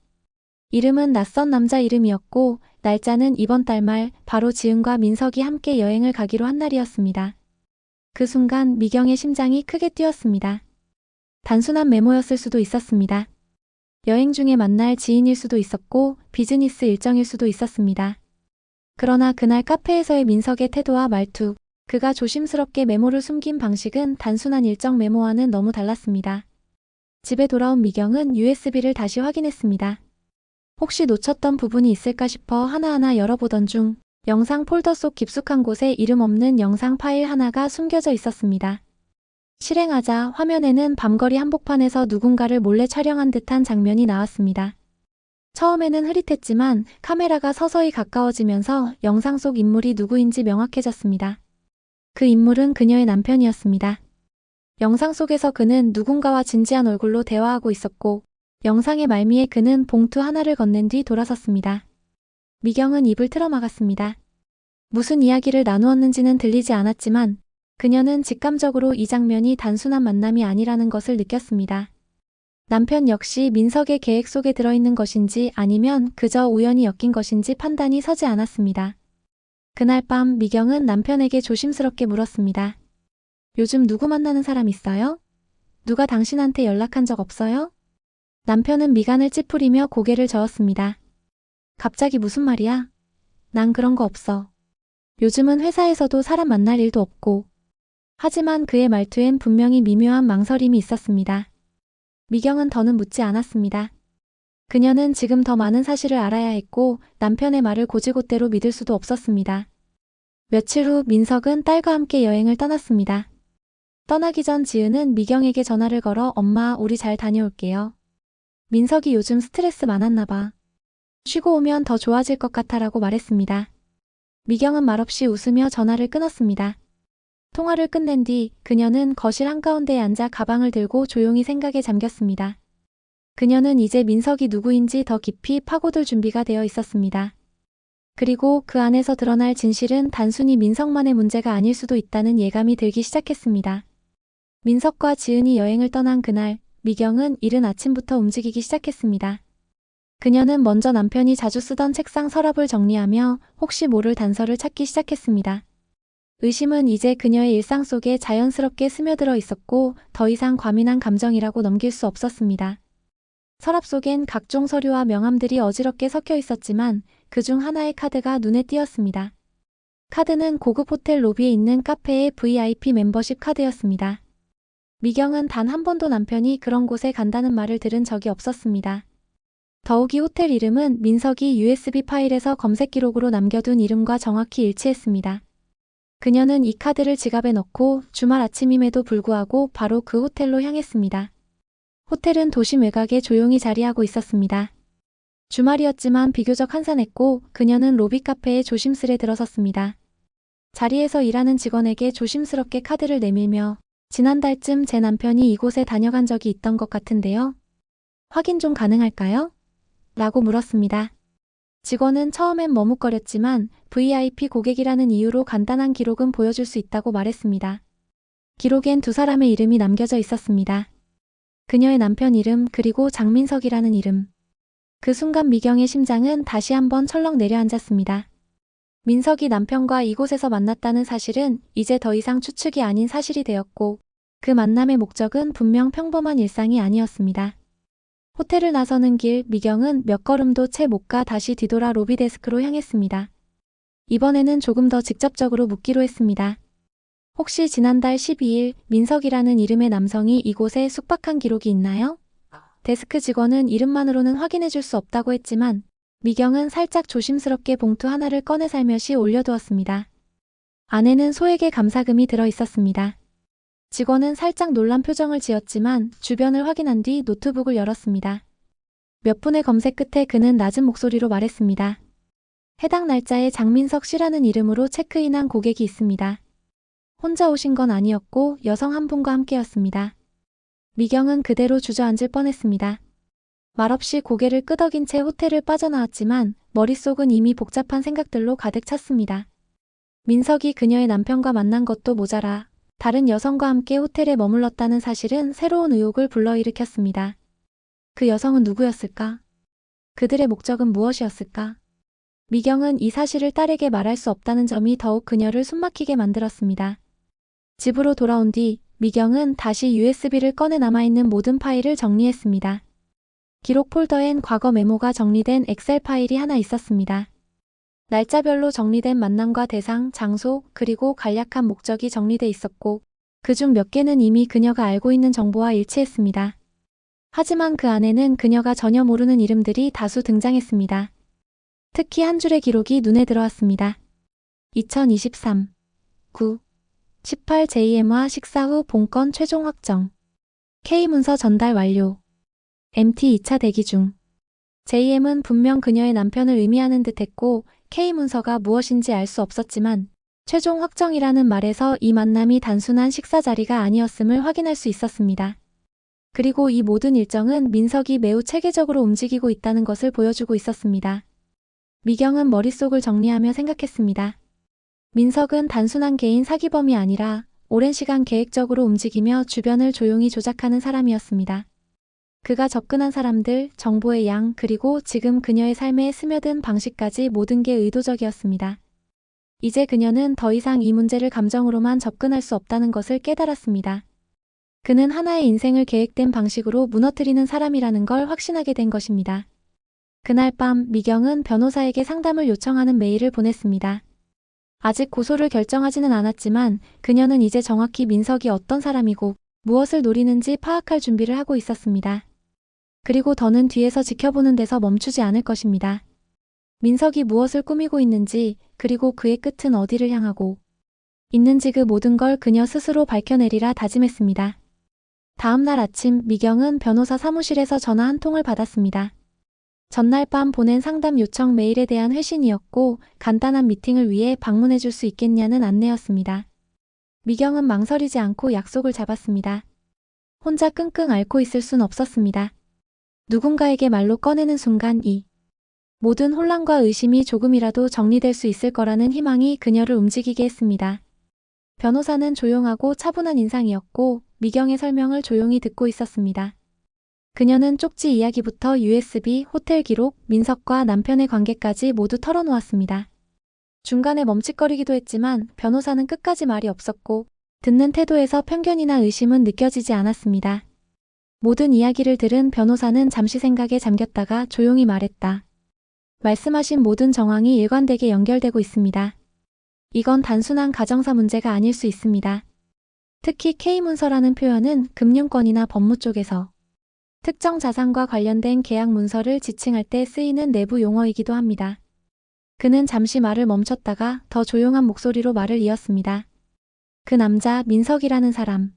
[SPEAKER 1] 이름은 낯선 남자 이름이었고 날짜는 이번 달 말 바로 지은과 민석이 함께 여행을 가기로 한 날이었습니다. 그 순간 미경의 심장이 크게 뛰었습니다. 단순한 메모였을 수도 있었습니다. 여행 중에 만날 지인일 수도 있었고 비즈니스 일정일 수도 있었습니다. 그러나 그날 카페에서의 민석의 태도와 말투, 그가 조심스럽게 메모를 숨긴 방식은 단순한 일정 메모와는 너무 달랐습니다. 집에 돌아온 미경은 USB를 다시 확인했습니다. 혹시 놓쳤던 부분이 있을까 싶어 하나하나 열어보던 중 영상 폴더 속 깊숙한 곳에 이름 없는 영상 파일 하나가 숨겨져 있었습니다. 실행하자 화면에는 밤거리 한복판에서 누군가를 몰래 촬영한 듯한 장면이 나왔습니다. 처음에는 흐릿했지만 카메라가 서서히 가까워지면서 영상 속 인물이 누구인지 명확해졌습니다. 그 인물은 그녀의 남편이었습니다. 영상 속에서 그는 누군가와 진지한 얼굴로 대화하고 있었고 영상의 말미에 그는 봉투 하나를 건넨 뒤 돌아섰습니다. 미경은 입을 틀어막았습니다. 무슨 이야기를 나누었는지는 들리지 않았지만 그녀는 직감적으로 이 장면이 단순한 만남이 아니라는 것을 느꼈습니다. 남편 역시 민석의 계획 속에 들어있는 것인지 아니면 그저 우연히 엮인 것인지 판단이 서지 않았습니다. 그날 밤 미경은 남편에게 조심스럽게 물었습니다. 요즘 누구 만나는 사람 있어요? 누가 당신한테 연락한 적 없어요? 남편은 미간을 찌푸리며 고개를 저었습니다. 갑자기 무슨 말이야? 난 그런 거 없어. 요즘은 회사에서도 사람 만날 일도 없고. 하지만 그의 말투엔 분명히 미묘한 망설임이 있었습니다. 미경은 더는 묻지 않았습니다. 그녀는 지금 더 많은 사실을 알아야 했고 남편의 말을 곧이곧대로 믿을 수도 없었습니다. 며칠 후 민석은 딸과 함께 여행을 떠났습니다. 떠나기 전 지은은 미경에게 전화를 걸어 엄마 우리 잘 다녀올게요. 민석이 요즘 스트레스 많았나 봐. 쉬고 오면 더 좋아질 것 같아라고 말했습니다. 미경은 말없이 웃으며 전화를 끊었습니다. 통화를 끝낸 뒤 그녀는 거실 한가운데에 앉아 가방을 들고 조용히 생각에 잠겼습니다. 그녀는 이제 민석이 누구인지 더 깊이 파고들 준비가 되어 있었습니다. 그리고 그 안에서 드러날 진실은 단순히 민석만의 문제가 아닐 수도 있다는 예감이 들기 시작했습니다. 민석과 지은이 여행을 떠난 그날, 미경은 이른 아침부터 움직이기 시작했습니다. 그녀는 먼저 남편이 자주 쓰던 책상 서랍을 정리하며 혹시 모를 단서를 찾기 시작했습니다. 의심은 이제 그녀의 일상 속에 자연스럽게 스며들어 있었고 더 이상 과민한 감정이라고 넘길 수 없었습니다. 서랍 속엔 각종 서류와 명함들이 어지럽게 섞여 있었지만 그중 하나의 카드가 눈에 띄었습니다. 카드는 고급 호텔 로비에 있는 카페의 VIP 멤버십 카드였습니다. 미경은 단 한 번도 남편이 그런 곳에 간다는 말을 들은 적이 없었습니다. 더욱이 호텔 이름은 민석이 USB 파일에서 검색 기록으로 남겨둔 이름과 정확히 일치했습니다. 그녀는 이 카드를 지갑에 넣고 주말 아침임에도 불구하고 바로 그 호텔로 향했습니다. 호텔은 도심 외곽에 조용히 자리하고 있었습니다. 주말이었지만 비교적 한산했고 그녀는 로비 카페에 조심스레 들어섰습니다. 자리에서 일하는 직원에게 조심스럽게 카드를 내밀며 지난달쯤 제 남편이 이곳에 다녀간 적이 있던 것 같은데요. 확인 좀 가능할까요? 라고 물었습니다. 직원은 처음엔 머뭇거렸지만 VIP 고객이라는 이유로 간단한 기록은 보여줄 수 있다고 말했습니다. 기록엔 두 사람의 이름이 남겨져 있었습니다. 그녀의 남편 이름 그리고 장민석이라는 이름. 그 순간 미경의 심장은 다시 한번 철렁 내려앉았습니다. 민석이 남편과 이곳에서 만났다는 사실은 이제 더 이상 추측이 아닌 사실이 되었고 그 만남의 목적은 분명 평범한 일상이 아니었습니다. 호텔을 나서는 길 미경은 몇 걸음도 채 못 가 다시 뒤돌아 로비 데스크로 향했습니다. 이번에는 조금 더 직접적으로 묻기로 했습니다. 혹시 지난달 12일 민석이라는 이름의 남성이 이곳에 숙박한 기록이 있나요? 데스크 직원은 이름만으로는 확인해 줄 수 없다고 했지만 미경은 살짝 조심스럽게 봉투 하나를 꺼내 살며시 올려두었습니다. 안에는 소액의 감사금이 들어 있었습니다. 직원은 살짝 놀란 표정을 지었지만 주변을 확인한 뒤 노트북을 열었습니다. 몇 분의 검색 끝에 그는 낮은 목소리로 말했습니다. 해당 날짜에 장민석 씨라는 이름으로 체크인한 고객이 있습니다. 혼자 오신 건 아니었고 여성 한 분과 함께였습니다. 미경은 그대로 주저앉을 뻔했습니다. 말없이 고개를 끄덕인 채 호텔을 빠져나왔지만 머릿속은 이미 복잡한 생각들로 가득 찼습니다. 민석이 그녀의 남편과 만난 것도 모자라 다른 여성과 함께 호텔에 머물렀다는 사실은 새로운 의혹을 불러일으켰습니다. 그 여성은 누구였을까? 그들의 목적은 무엇이었을까? 미경은 이 사실을 딸에게 말할 수 없다는 점이 더욱 그녀를 숨막히게 만들었습니다. 집으로 돌아온 뒤 미경은 다시 USB를 꺼내 남아있는 모든 파일을 정리했습니다. 기록 폴더엔 과거 메모가 정리된 엑셀 파일이 하나 있었습니다. 날짜별로 정리된 만남과 대상, 장소, 그리고 간략한 목적이 정리돼 있었고 그중 몇 개는 이미 그녀가 알고 있는 정보와 일치했습니다. 하지만 그 안에는 그녀가 전혀 모르는 이름들이 다수 등장했습니다. 특히 한 줄의 기록이 눈에 들어왔습니다. 2023 9 18 JM와 식사 후 본건 최종 확정. K문서 전달 완료. MT 2차 대기 중. JM은 분명 그녀의 남편을 의미하는 듯했고 K문서가 무엇인지 알 수 없었지만 최종 확정이라는 말에서 이 만남이 단순한 식사 자리가 아니었음을 확인할 수 있었습니다. 그리고 이 모든 일정은 민석이 매우 체계적으로 움직이고 있다는 것을 보여주고 있었습니다. 미경은 머릿속을 정리하며 생각했습니다. 민석은 단순한 개인 사기범이 아니라 오랜 시간 계획적으로 움직이며 주변을 조용히 조작하는 사람이었습니다. 그가 접근한 사람들, 정보의 양, 그리고 지금 그녀의 삶에 스며든 방식까지 모든 게 의도적이었습니다. 이제 그녀는 더 이상 이 문제를 감정으로만 접근할 수 없다는 것을 깨달았습니다. 그는 하나의 인생을 계획된 방식으로 무너뜨리는 사람이라는 걸 확신하게 된 것입니다. 그날 밤 미경은 변호사에게 상담을 요청하는 메일을 보냈습니다. 아직 고소를 결정하지는 않았지만 그녀는 이제 정확히 민석이 어떤 사람이고 무엇을 노리는지 파악할 준비를 하고 있었습니다. 그리고 더는 뒤에서 지켜보는 데서 멈추지 않을 것입니다. 민석이 무엇을 꾸미고 있는지, 그리고 그의 끝은 어디를 향하고 있는지 그 모든 걸 그녀 스스로 밝혀내리라 다짐했습니다. 다음 날 아침 미경은 변호사 사무실에서 전화 한 통을 받았습니다. 전날 밤 보낸 상담 요청 메일에 대한 회신이었고 간단한 미팅을 위해 방문해 줄 수 있겠냐는 안내였습니다. 미경은 망설이지 않고 약속을 잡았습니다. 혼자 끙끙 앓고 있을 순 없었습니다. 누군가에게 말로 꺼내는 순간 이 모든 혼란과 의심이 조금이라도 정리될 수 있을 거라는 희망이 그녀를 움직이게 했습니다. 변호사는 조용하고 차분한 인상이었고 미경의 설명을 조용히 듣고 있었습니다. 그녀는 쪽지 이야기부터 USB, 호텔 기록, 민석과 남편의 관계까지 모두 털어놓았습니다. 중간에 멈칫거리기도 했지만 변호사는 끝까지 말이 없었고 듣는 태도에서 편견이나 의심은 느껴지지 않았습니다. 모든 이야기를 들은 변호사는 잠시 생각에 잠겼다가 조용히 말했다. 말씀하신 모든 정황이 일관되게 연결되고 있습니다. 이건 단순한 가정사 문제가 아닐 수 있습니다. 특히 K문서라는 표현은 금융권이나 법무 쪽에서 특정 자산과 관련된 계약 문서를 지칭할 때 쓰이는 내부 용어이기도 합니다. 그는 잠시 말을 멈췄다가 더 조용한 목소리로 말을 이었습니다. 그 남자 민석이라는 사람.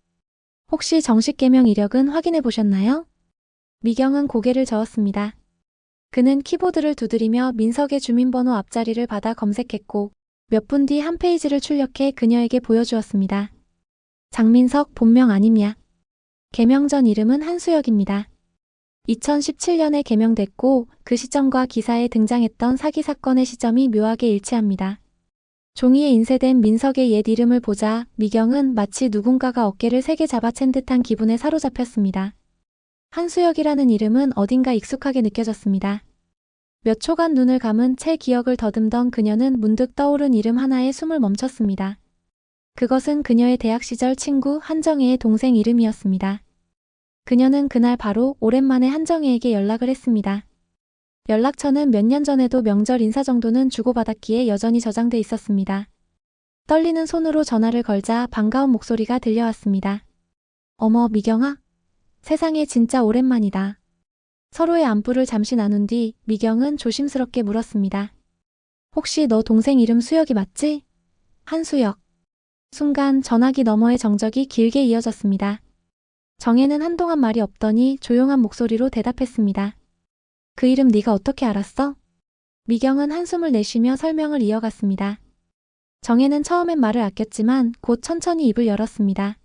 [SPEAKER 1] 혹시 정식 개명 이력은 확인해 보셨나요? 미경은 고개를 저었습니다. 그는 키보드를 두드리며 민석의 주민번호 앞자리를 받아 검색했고 몇 분 뒤 한 페이지를 출력해 그녀에게 보여주었습니다. 장민석 본명 아님야. 개명 전 이름은 한수혁입니다. 2017년에 개명됐고 그 시점과 기사에 등장했던 사기 사건의 시점이 묘하게 일치합니다. 종이에 인쇄된 민석의 옛 이름을 보자 미경은 마치 누군가가 어깨를 세게 잡아챈 듯한 기분에 사로잡혔습니다. 한수혁이라는 이름은 어딘가 익숙하게 느껴졌습니다. 몇 초간 눈을 감은 채 기억을 더듬던 그녀는 문득 떠오른 이름 하나에 숨을 멈췄습니다. 그것은 그녀의 대학 시절 친구 한정혜의 동생 이름이었습니다. 그녀는 그날 바로 오랜만에 한정혜에게 연락을 했습니다. 연락처는 몇 년 전에도 명절 인사 정도는 주고받았기에 여전히 저장돼 있었습니다. 떨리는 손으로 전화를 걸자 반가운 목소리가 들려왔습니다. 어머 미경아? 세상에 진짜 오랜만이다. 서로의 안부를 잠시 나눈 뒤 미경은 조심스럽게 물었습니다. 혹시 너 동생 이름 수혁이 맞지? 한수혁. 순간 전화기 너머의 정적이 길게 이어졌습니다. 정혜는 한동안 말이 없더니 조용한 목소리로 대답했습니다. 그 이름 네가 어떻게 알았어? 미경은 한숨을 내쉬며 설명을 이어갔습니다. 정혜는 처음엔 말을 아꼈지만 곧 천천히 입을 열었습니다.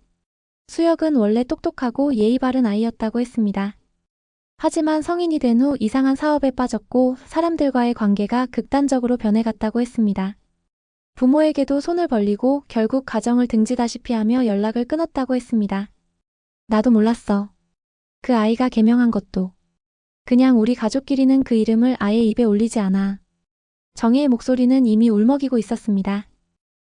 [SPEAKER 1] 수혁은 원래 똑똑하고 예의 바른 아이였다고 했습니다. 하지만 성인이 된 후 이상한 사업에 빠졌고 사람들과의 관계가 극단적으로 변해갔다고 했습니다. 부모에게도 손을 벌리고 결국 가정을 등지다시피 하며 연락을 끊었다고 했습니다. 나도 몰랐어. 그 아이가 개명한 것도. 그냥 우리 가족끼리는 그 이름을 아예 입에 올리지 않아. 정혜의 목소리는 이미 울먹이고 있었습니다.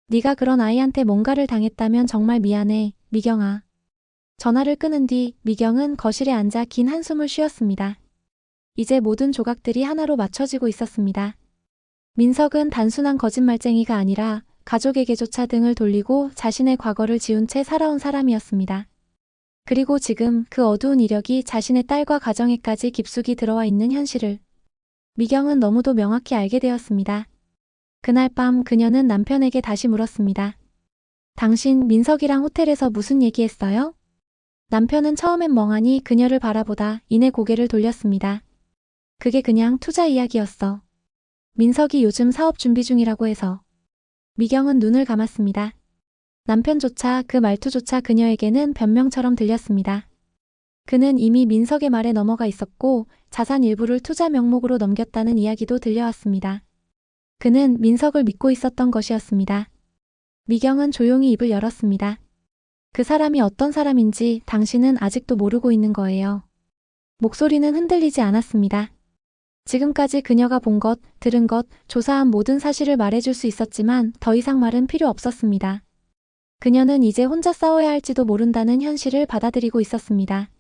[SPEAKER 1] 네가 그런 아이한테 뭔가를 당했다면 정말 미안해, 미경아. 전화를 끊은 뒤 미경은 거실에 앉아 긴 한숨을 쉬었습니다. 이제 모든 조각들이 하나로 맞춰지고 있었습니다. 민석은 단순한 거짓말쟁이가 아니라 가족에게조차 등을 돌리고 자신의 과거를 지운 채 살아온 사람이었습니다. 그리고 지금 그 어두운 이력이 자신의 딸과 가정에까지 깊숙이 들어와 있는 현실을 미경은 너무도 명확히 알게 되었습니다. 그날 밤 그녀는 남편에게 다시 물었습니다. 당신 민석이랑 호텔에서 무슨 얘기했어요? 남편은 처음엔 멍하니 그녀를 바라보다 이내 고개를 돌렸습니다. 그게 그냥 투자 이야기였어. 민석이 요즘 사업 준비 중이라고 해서. 미경은 눈을 감았습니다. 남편조차 그 말투조차 그녀에게는 변명처럼 들렸습니다. 그는 이미 민석의 말에 넘어가 있었고 자산 일부를 투자 명목으로 넘겼다는 이야기도 들려왔습니다. 그는 민석을 믿고 있었던 것이었습니다. 미경은 조용히 입을 열었습니다. 그 사람이 어떤 사람인지 당신은 아직도 모르고 있는 거예요. 목소리는 흔들리지 않았습니다. 지금까지 그녀가 본 것, 들은 것, 조사한 모든 사실을 말해줄 수 있었지만 더 이상 말은 필요 없었습니다. 그녀는 이제 혼자 싸워야 할지도 모른다는 현실을 받아들이고 있었습니다.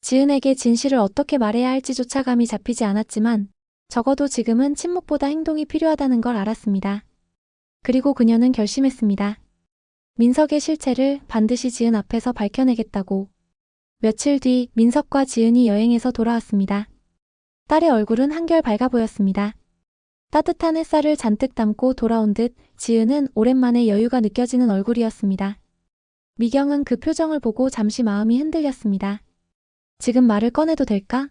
[SPEAKER 1] 지은에게 진실을 어떻게 말해야 할지조차 감이 잡히지 않았지만 적어도 지금은 침묵보다 행동이 필요하다는 걸 알았습니다. 그리고 그녀는 결심했습니다. 민석의 실체를 반드시 지은 앞에서 밝혀내겠다고. 며칠 뒤 민석과 지은이 여행에서 돌아왔습니다. 딸의 얼굴은 한결 밝아 보였습니다. 따뜻한 햇살을 잔뜩 담고 돌아온 듯 지은은 오랜만에 여유가 느껴지는 얼굴이었습니다. 미경은 그 표정을 보고 잠시 마음이 흔들렸습니다. 지금 말을 꺼내도 될까?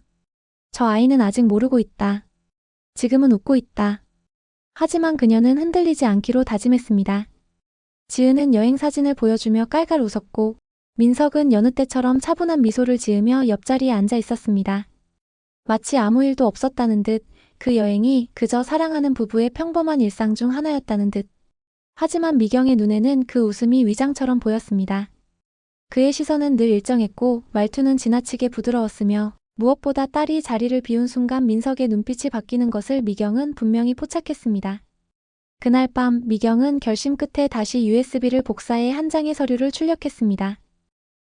[SPEAKER 1] 저 아이는 아직 모르고 있다. 지금은 웃고 있다. 하지만 그녀는 흔들리지 않기로 다짐했습니다. 지은은 여행 사진을 보여주며 깔깔 웃었고 민석은 여느 때처럼 차분한 미소를 지으며 옆자리에 앉아 있었습니다. 마치 아무 일도 없었다는 듯 그 여행이 그저 사랑하는 부부의 평범한 일상 중 하나였다는 듯. 하지만 미경의 눈에는 그 웃음이 위장처럼 보였습니다. 그의 시선은 늘 일정했고 말투는 지나치게 부드러웠으며 무엇보다 딸이 자리를 비운 순간 민석의 눈빛이 바뀌는 것을 미경은 분명히 포착했습니다. 그날 밤 미경은 결심 끝에 다시 USB를 복사해 한 장의 서류를 출력했습니다.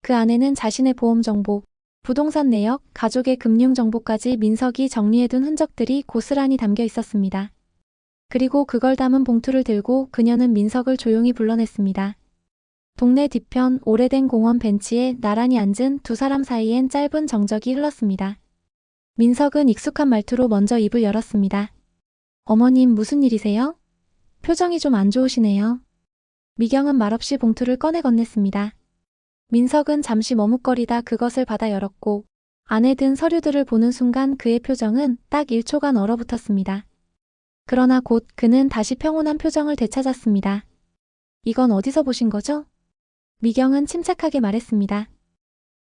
[SPEAKER 1] 그 안에는 자신의 보험 정보, 부동산 내역, 가족의 금융 정보까지 민석이 정리해둔 흔적들이 고스란히 담겨 있었습니다. 그리고 그걸 담은 봉투를 들고 그녀는 민석을 조용히 불러냈습니다. 동네 뒤편 오래된 공원 벤치에 나란히 앉은 두 사람 사이엔 짧은 정적이 흘렀습니다. 민석은 익숙한 말투로 먼저 입을 열었습니다. 어머님 무슨 일이세요? 표정이 좀 안 좋으시네요. 미경은 말없이 봉투를 꺼내 건넸습니다. 민석은 잠시 머뭇거리다 그것을 받아 열었고 안에 든 서류들을 보는 순간 그의 표정은 딱 1초간 얼어붙었습니다. 그러나 곧 그는 다시 평온한 표정을 되찾았습니다. 이건 어디서 보신 거죠? 미경은 침착하게 말했습니다.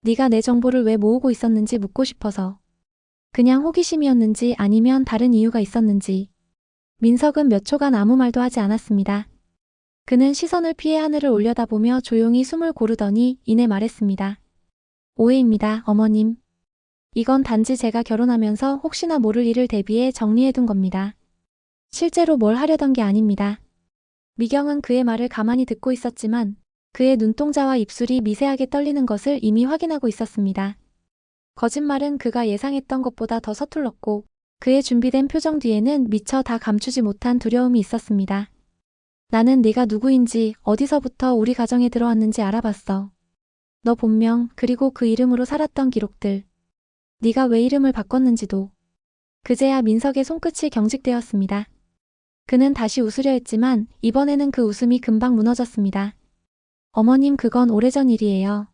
[SPEAKER 1] 네가 내 정보를 왜 모으고 있었는지 묻고 싶어서. 그냥 호기심이었는지 아니면 다른 이유가 있었는지. 민석은 몇 초간 아무 말도 하지 않았습니다. 그는 시선을 피해 하늘을 올려다보며 조용히 숨을 고르더니 이내 말했습니다. 오해입니다, 어머님. 이건 단지 제가 결혼하면서 혹시나 모를 일을 대비해 정리해둔 겁니다. 실제로 뭘 하려던 게 아닙니다. 미경은 그의 말을 가만히 듣고 있었지만 그의 눈동자와 입술이 미세하게 떨리는 것을 이미 확인하고 있었습니다. 거짓말은 그가 예상했던 것보다 더 서툴렀고 그의 준비된 표정 뒤에는 미처 다 감추지 못한 두려움이 있었습니다. 나는 네가 누구인지 어디서부터 우리 가정에 들어왔는지 알아봤어. 너 본명 그리고 그 이름으로 살았던 기록들. 네가 왜 이름을 바꿨는지도. 그제야 민석의 손끝이 경직되었습니다. 그는 다시 웃으려 했지만 이번에는 그 웃음이 금방 무너졌습니다. 어머님 그건 오래전 일이에요.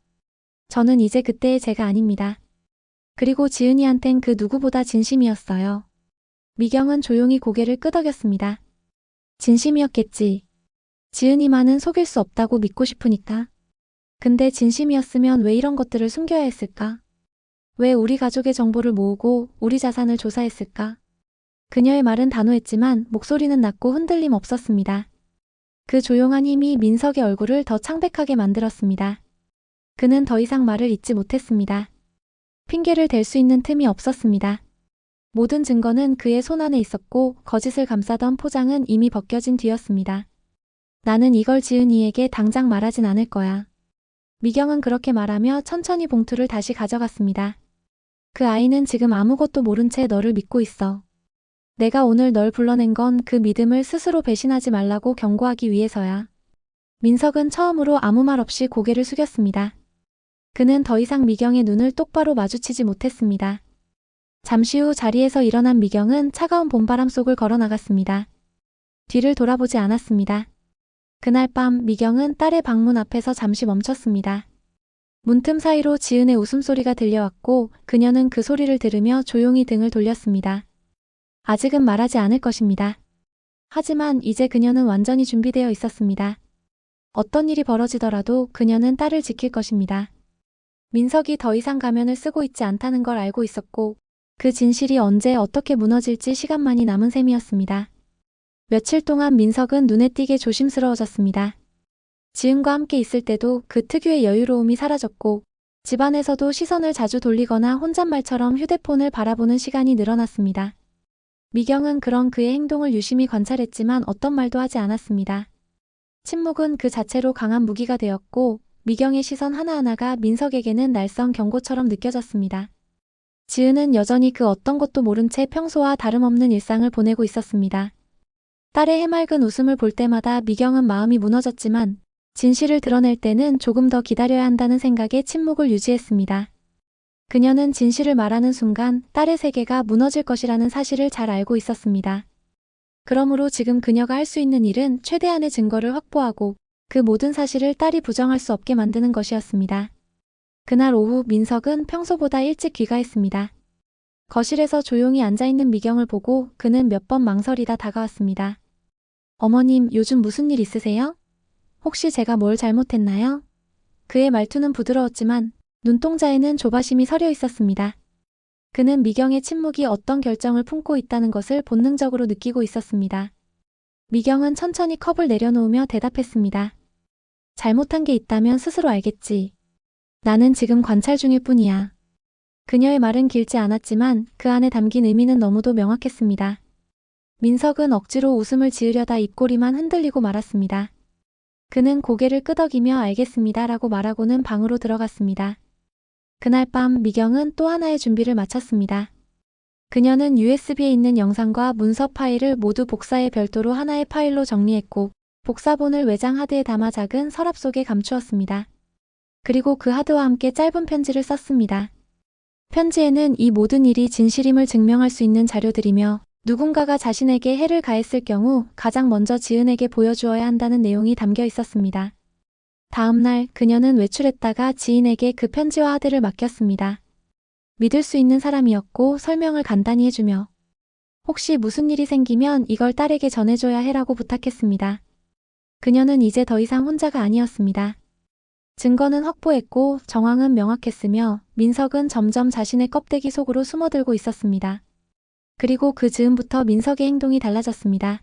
[SPEAKER 1] 저는 이제 그때의 제가 아닙니다. 그리고 지은이한텐 그 누구보다 진심이었어요. 미경은 조용히 고개를 끄덕였습니다. 진심이었겠지. 지은이만은 속일 수 없다고 믿고 싶으니까. 근데 진심이었으면 왜 이런 것들을 숨겨야 했을까? 왜 우리 가족의 정보를 모으고 우리 자산을 조사했을까? 그녀의 말은 단호했지만 목소리는 낮고 흔들림 없었습니다. 그 조용한 힘이 민석의 얼굴을 더 창백하게 만들었습니다. 그는 더 이상 말을 잇지 못했습니다. 핑계를 댈 수 있는 틈이 없었습니다. 모든 증거는 그의 손 안에 있었고 거짓을 감싸던 포장은 이미 벗겨진 뒤였습니다. 나는 이걸 지은이에게 당장 말하진 않을 거야. 미경은 그렇게 말하며 천천히 봉투를 다시 가져갔습니다. 그 아이는 지금 아무것도 모른 채 너를 믿고 있어. 내가 오늘 널 불러낸 건 그 믿음을 스스로 배신하지 말라고 경고하기 위해서야. 민석은 처음으로 아무 말 없이 고개를 숙였습니다. 그는 더 이상 미경의 눈을 똑바로 마주치지 못했습니다. 잠시 후 자리에서 일어난 미경은 차가운 봄바람 속을 걸어 나갔습니다. 뒤를 돌아보지 않았습니다. 그날 밤 미경은 딸의 방문 앞에서 잠시 멈췄습니다. 문틈 사이로 지은의 웃음소리가 들려왔고 그녀는 그 소리를 들으며 조용히 등을 돌렸습니다. 아직은 말하지 않을 것입니다. 하지만 이제 그녀는 완전히 준비되어 있었습니다. 어떤 일이 벌어지더라도 그녀는 딸을 지킬 것입니다. 민석이 더 이상 가면을 쓰고 있지 않다는 걸 알고 있었고 그 진실이 언제 어떻게 무너질지 시간만이 남은 셈이었습니다. 며칠 동안 민석은 눈에 띄게 조심스러워졌습니다. 지은과 함께 있을 때도 그 특유의 여유로움이 사라졌고 집안에서도 시선을 자주 돌리거나 혼잣말처럼 휴대폰을 바라보는 시간이 늘어났습니다. 미경은 그런 그의 행동을 유심히 관찰했지만 어떤 말도 하지 않았습니다. 침묵은 그 자체로 강한 무기가 되었고 미경의 시선 하나하나가 민석에게는 날선 경고처럼 느껴졌습니다. 지은은 여전히 그 어떤 것도 모른 채 평소와 다름없는 일상을 보내고 있었습니다. 딸의 해맑은 웃음을 볼 때마다 미경은 마음이 무너졌지만 진실을 드러낼 때는 조금 더 기다려야 한다는 생각에 침묵을 유지했습니다. 그녀는 진실을 말하는 순간 딸의 세계가 무너질 것이라는 사실을 잘 알고 있었습니다. 그러므로 지금 그녀가 할 수 있는 일은 최대한의 증거를 확보하고 그 모든 사실을 딸이 부정할 수 없게 만드는 것이었습니다. 그날 오후 민석은 평소보다 일찍 귀가했습니다. 거실에서 조용히 앉아있는 미경을 보고 그는 몇 번 망설이다 다가왔습니다. 어머님, 요즘 무슨 일 있으세요? 혹시 제가 뭘 잘못했나요? 그의 말투는 부드러웠지만 눈동자에는 조바심이 서려 있었습니다. 그는 미경의 침묵이 어떤 결정을 품고 있다는 것을 본능적으로 느끼고 있었습니다. 미경은 천천히 컵을 내려놓으며 대답했습니다. 잘못한 게 있다면 스스로 알겠지. 나는 지금 관찰 중일 뿐이야. 그녀의 말은 길지 않았지만 그 안에 담긴 의미는 너무도 명확했습니다. 민석은 억지로 웃음을 지으려다 입꼬리만 흔들리고 말았습니다. 그는 고개를 끄덕이며 알겠습니다 라고 말하고는 방으로 들어갔습니다. 그날 밤 미경은 또 하나의 준비를 마쳤습니다. 그녀는 USB에 있는 영상과 문서 파일을 모두 복사해 별도로 하나의 파일로 정리했고 복사본을 외장 하드에 담아 작은 서랍 속에 감추었습니다. 그리고 그 하드와 함께 짧은 편지를 썼습니다. 편지에는 이 모든 일이 진실임을 증명할 수 있는 자료들이며 누군가가 자신에게 해를 가했을 경우 가장 먼저 지은에게 보여주어야 한다는 내용이 담겨 있었습니다. 다음 날 그녀는 외출했다가 지인에게 그 편지와 하드를 맡겼습니다. 믿을 수 있는 사람이었고 설명을 간단히 해주며 혹시 무슨 일이 생기면 이걸 딸에게 전해줘야 해라고 부탁했습니다. 그녀는 이제 더 이상 혼자가 아니었습니다. 증거는 확보했고 정황은 명확했으며 민석은 점점 자신의 껍데기 속으로 숨어들고 있었습니다. 그리고 그 즈음부터 민석의 행동이 달라졌습니다.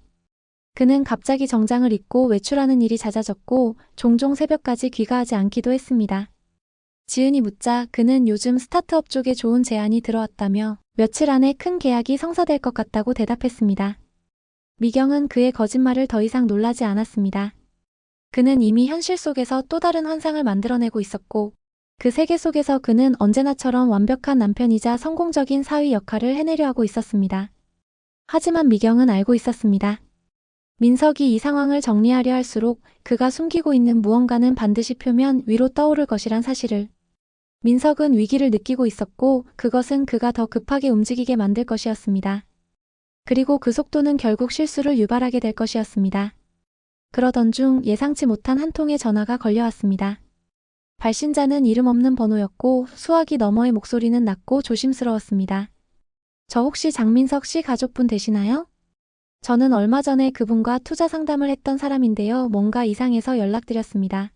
[SPEAKER 1] 그는 갑자기 정장을 입고 외출하는 일이 잦아졌고 종종 새벽까지 귀가하지 않기도 했습니다. 지은이 묻자 그는 요즘 스타트업 쪽에 좋은 제안이 들어왔다며 며칠 안에 큰 계약이 성사될 것 같다고 대답했습니다. 미경은 그의 거짓말을 더 이상 놀라지 않았습니다. 그는 이미 현실 속에서 또 다른 환상을 만들어내고 있었고 그 세계 속에서 그는 언제나처럼 완벽한 남편이자 성공적인 사위 역할을 해내려 하고 있었습니다. 하지만 미경은 알고 있었습니다. 민석이 이 상황을 정리하려 할수록 그가 숨기고 있는 무언가는 반드시 표면 위로 떠오를 것이란 사실을. 민석은 위기를 느끼고 있었고 그것은 그가 더 급하게 움직이게 만들 것이었습니다. 그리고 그 속도는 결국 실수를 유발하게 될 것이었습니다. 그러던 중 예상치 못한 한 통의 전화가 걸려왔습니다. 발신자는 이름 없는 번호였고 수화기 너머의 목소리는 낮고 조심스러웠습니다. 저 혹시 장민석 씨 가족분 되시나요? 저는 얼마 전에 그분과 투자 상담을 했던 사람인데요. 뭔가 이상해서 연락드렸습니다.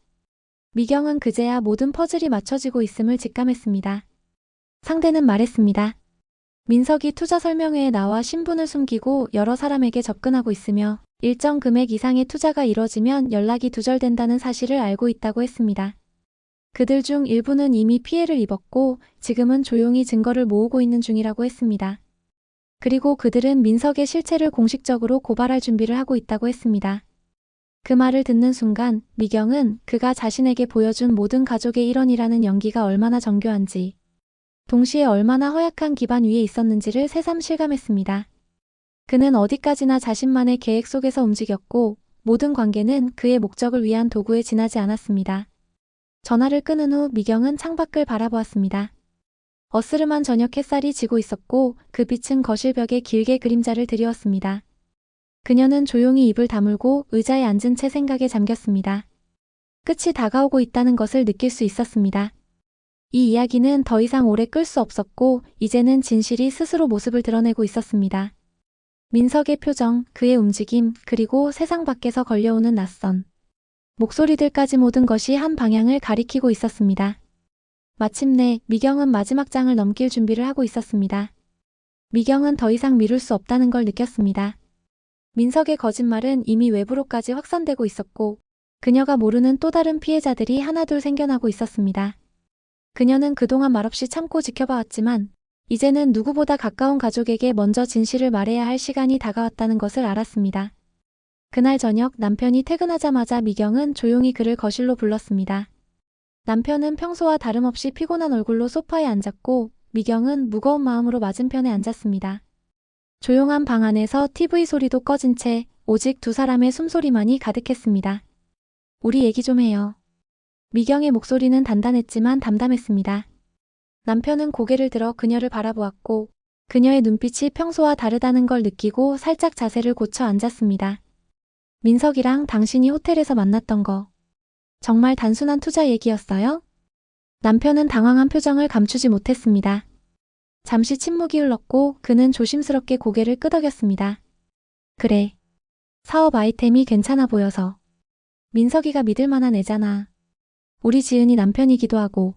[SPEAKER 1] 미경은 그제야 모든 퍼즐이 맞춰지고 있음을 직감했습니다. 상대는 말했습니다. 민석이 투자 설명회에 나와 신분을 숨기고 여러 사람에게 접근하고 있으며 일정 금액 이상의 투자가 이뤄지면 연락이 두절된다는 사실을 알고 있다고 했습니다. 그들 중 일부는 이미 피해를 입었고 지금은 조용히 증거를 모으고 있는 중이라고 했습니다. 그리고 그들은 민석의 실체를 공식적으로 고발할 준비를 하고 있다고 했습니다. 그 말을 듣는 순간 미경은 그가 자신에게 보여준 모든 가족의 일원이라는 연기가 얼마나 정교한지, 동시에 얼마나 허약한 기반 위에 있었는지를 새삼 실감했습니다. 그는 어디까지나 자신만의 계획 속에서 움직였고 모든 관계는 그의 목적을 위한 도구에 지나지 않았습니다. 전화를 끊은 후 미경은 창밖을 바라보았습니다. 어스름한 저녁 햇살이 지고 있었고 그 빛은 거실벽에 길게 그림자를 드리웠습니다. 그녀는 조용히 입을 다물고 의자에 앉은 채 생각에 잠겼습니다. 끝이 다가오고 있다는 것을 느낄 수 있었습니다. 이 이야기는 더 이상 오래 끌 수 없었고 이제는 진실이 스스로 모습을 드러내고 있었습니다. 민석의 표정, 그의 움직임, 그리고 세상 밖에서 걸려오는 낯선 목소리들까지 모든 것이 한 방향을 가리키고 있었습니다. 마침내 미경은 마지막 장을 넘길 준비를 하고 있었습니다. 미경은 더 이상 미룰 수 없다는 걸 느꼈습니다. 민석의 거짓말은 이미 외부로까지 확산되고 있었고 그녀가 모르는 또 다른 피해자들이 하나둘 생겨나고 있었습니다. 그녀는 그동안 말없이 참고 지켜봐왔지만 이제는 누구보다 가까운 가족에게 먼저 진실을 말해야 할 시간이 다가왔다는 것을 알았습니다. 그날 저녁 남편이 퇴근하자마자 미경은 조용히 그를 거실로 불렀습니다. 남편은 평소와 다름없이 피곤한 얼굴로 소파에 앉았고 미경은 무거운 마음으로 맞은편에 앉았습니다. 조용한 방 안에서 TV 소리도 꺼진 채 오직 두 사람의 숨소리만이 가득했습니다. 우리 얘기 좀 해요. 미경의 목소리는 단단했지만 담담했습니다. 남편은 고개를 들어 그녀를 바라보았고 그녀의 눈빛이 평소와 다르다는 걸 느끼고 살짝 자세를 고쳐 앉았습니다. 민석이랑 당신이 호텔에서 만났던 거 정말 단순한 투자 얘기였어요? 남편은 당황한 표정을 감추지 못했습니다. 잠시 침묵이 흘렀고 그는 조심스럽게 고개를 끄덕였습니다. 그래. 사업 아이템이 괜찮아 보여서. 민석이가 믿을 만한 애잖아. 우리 지은이 남편이기도 하고.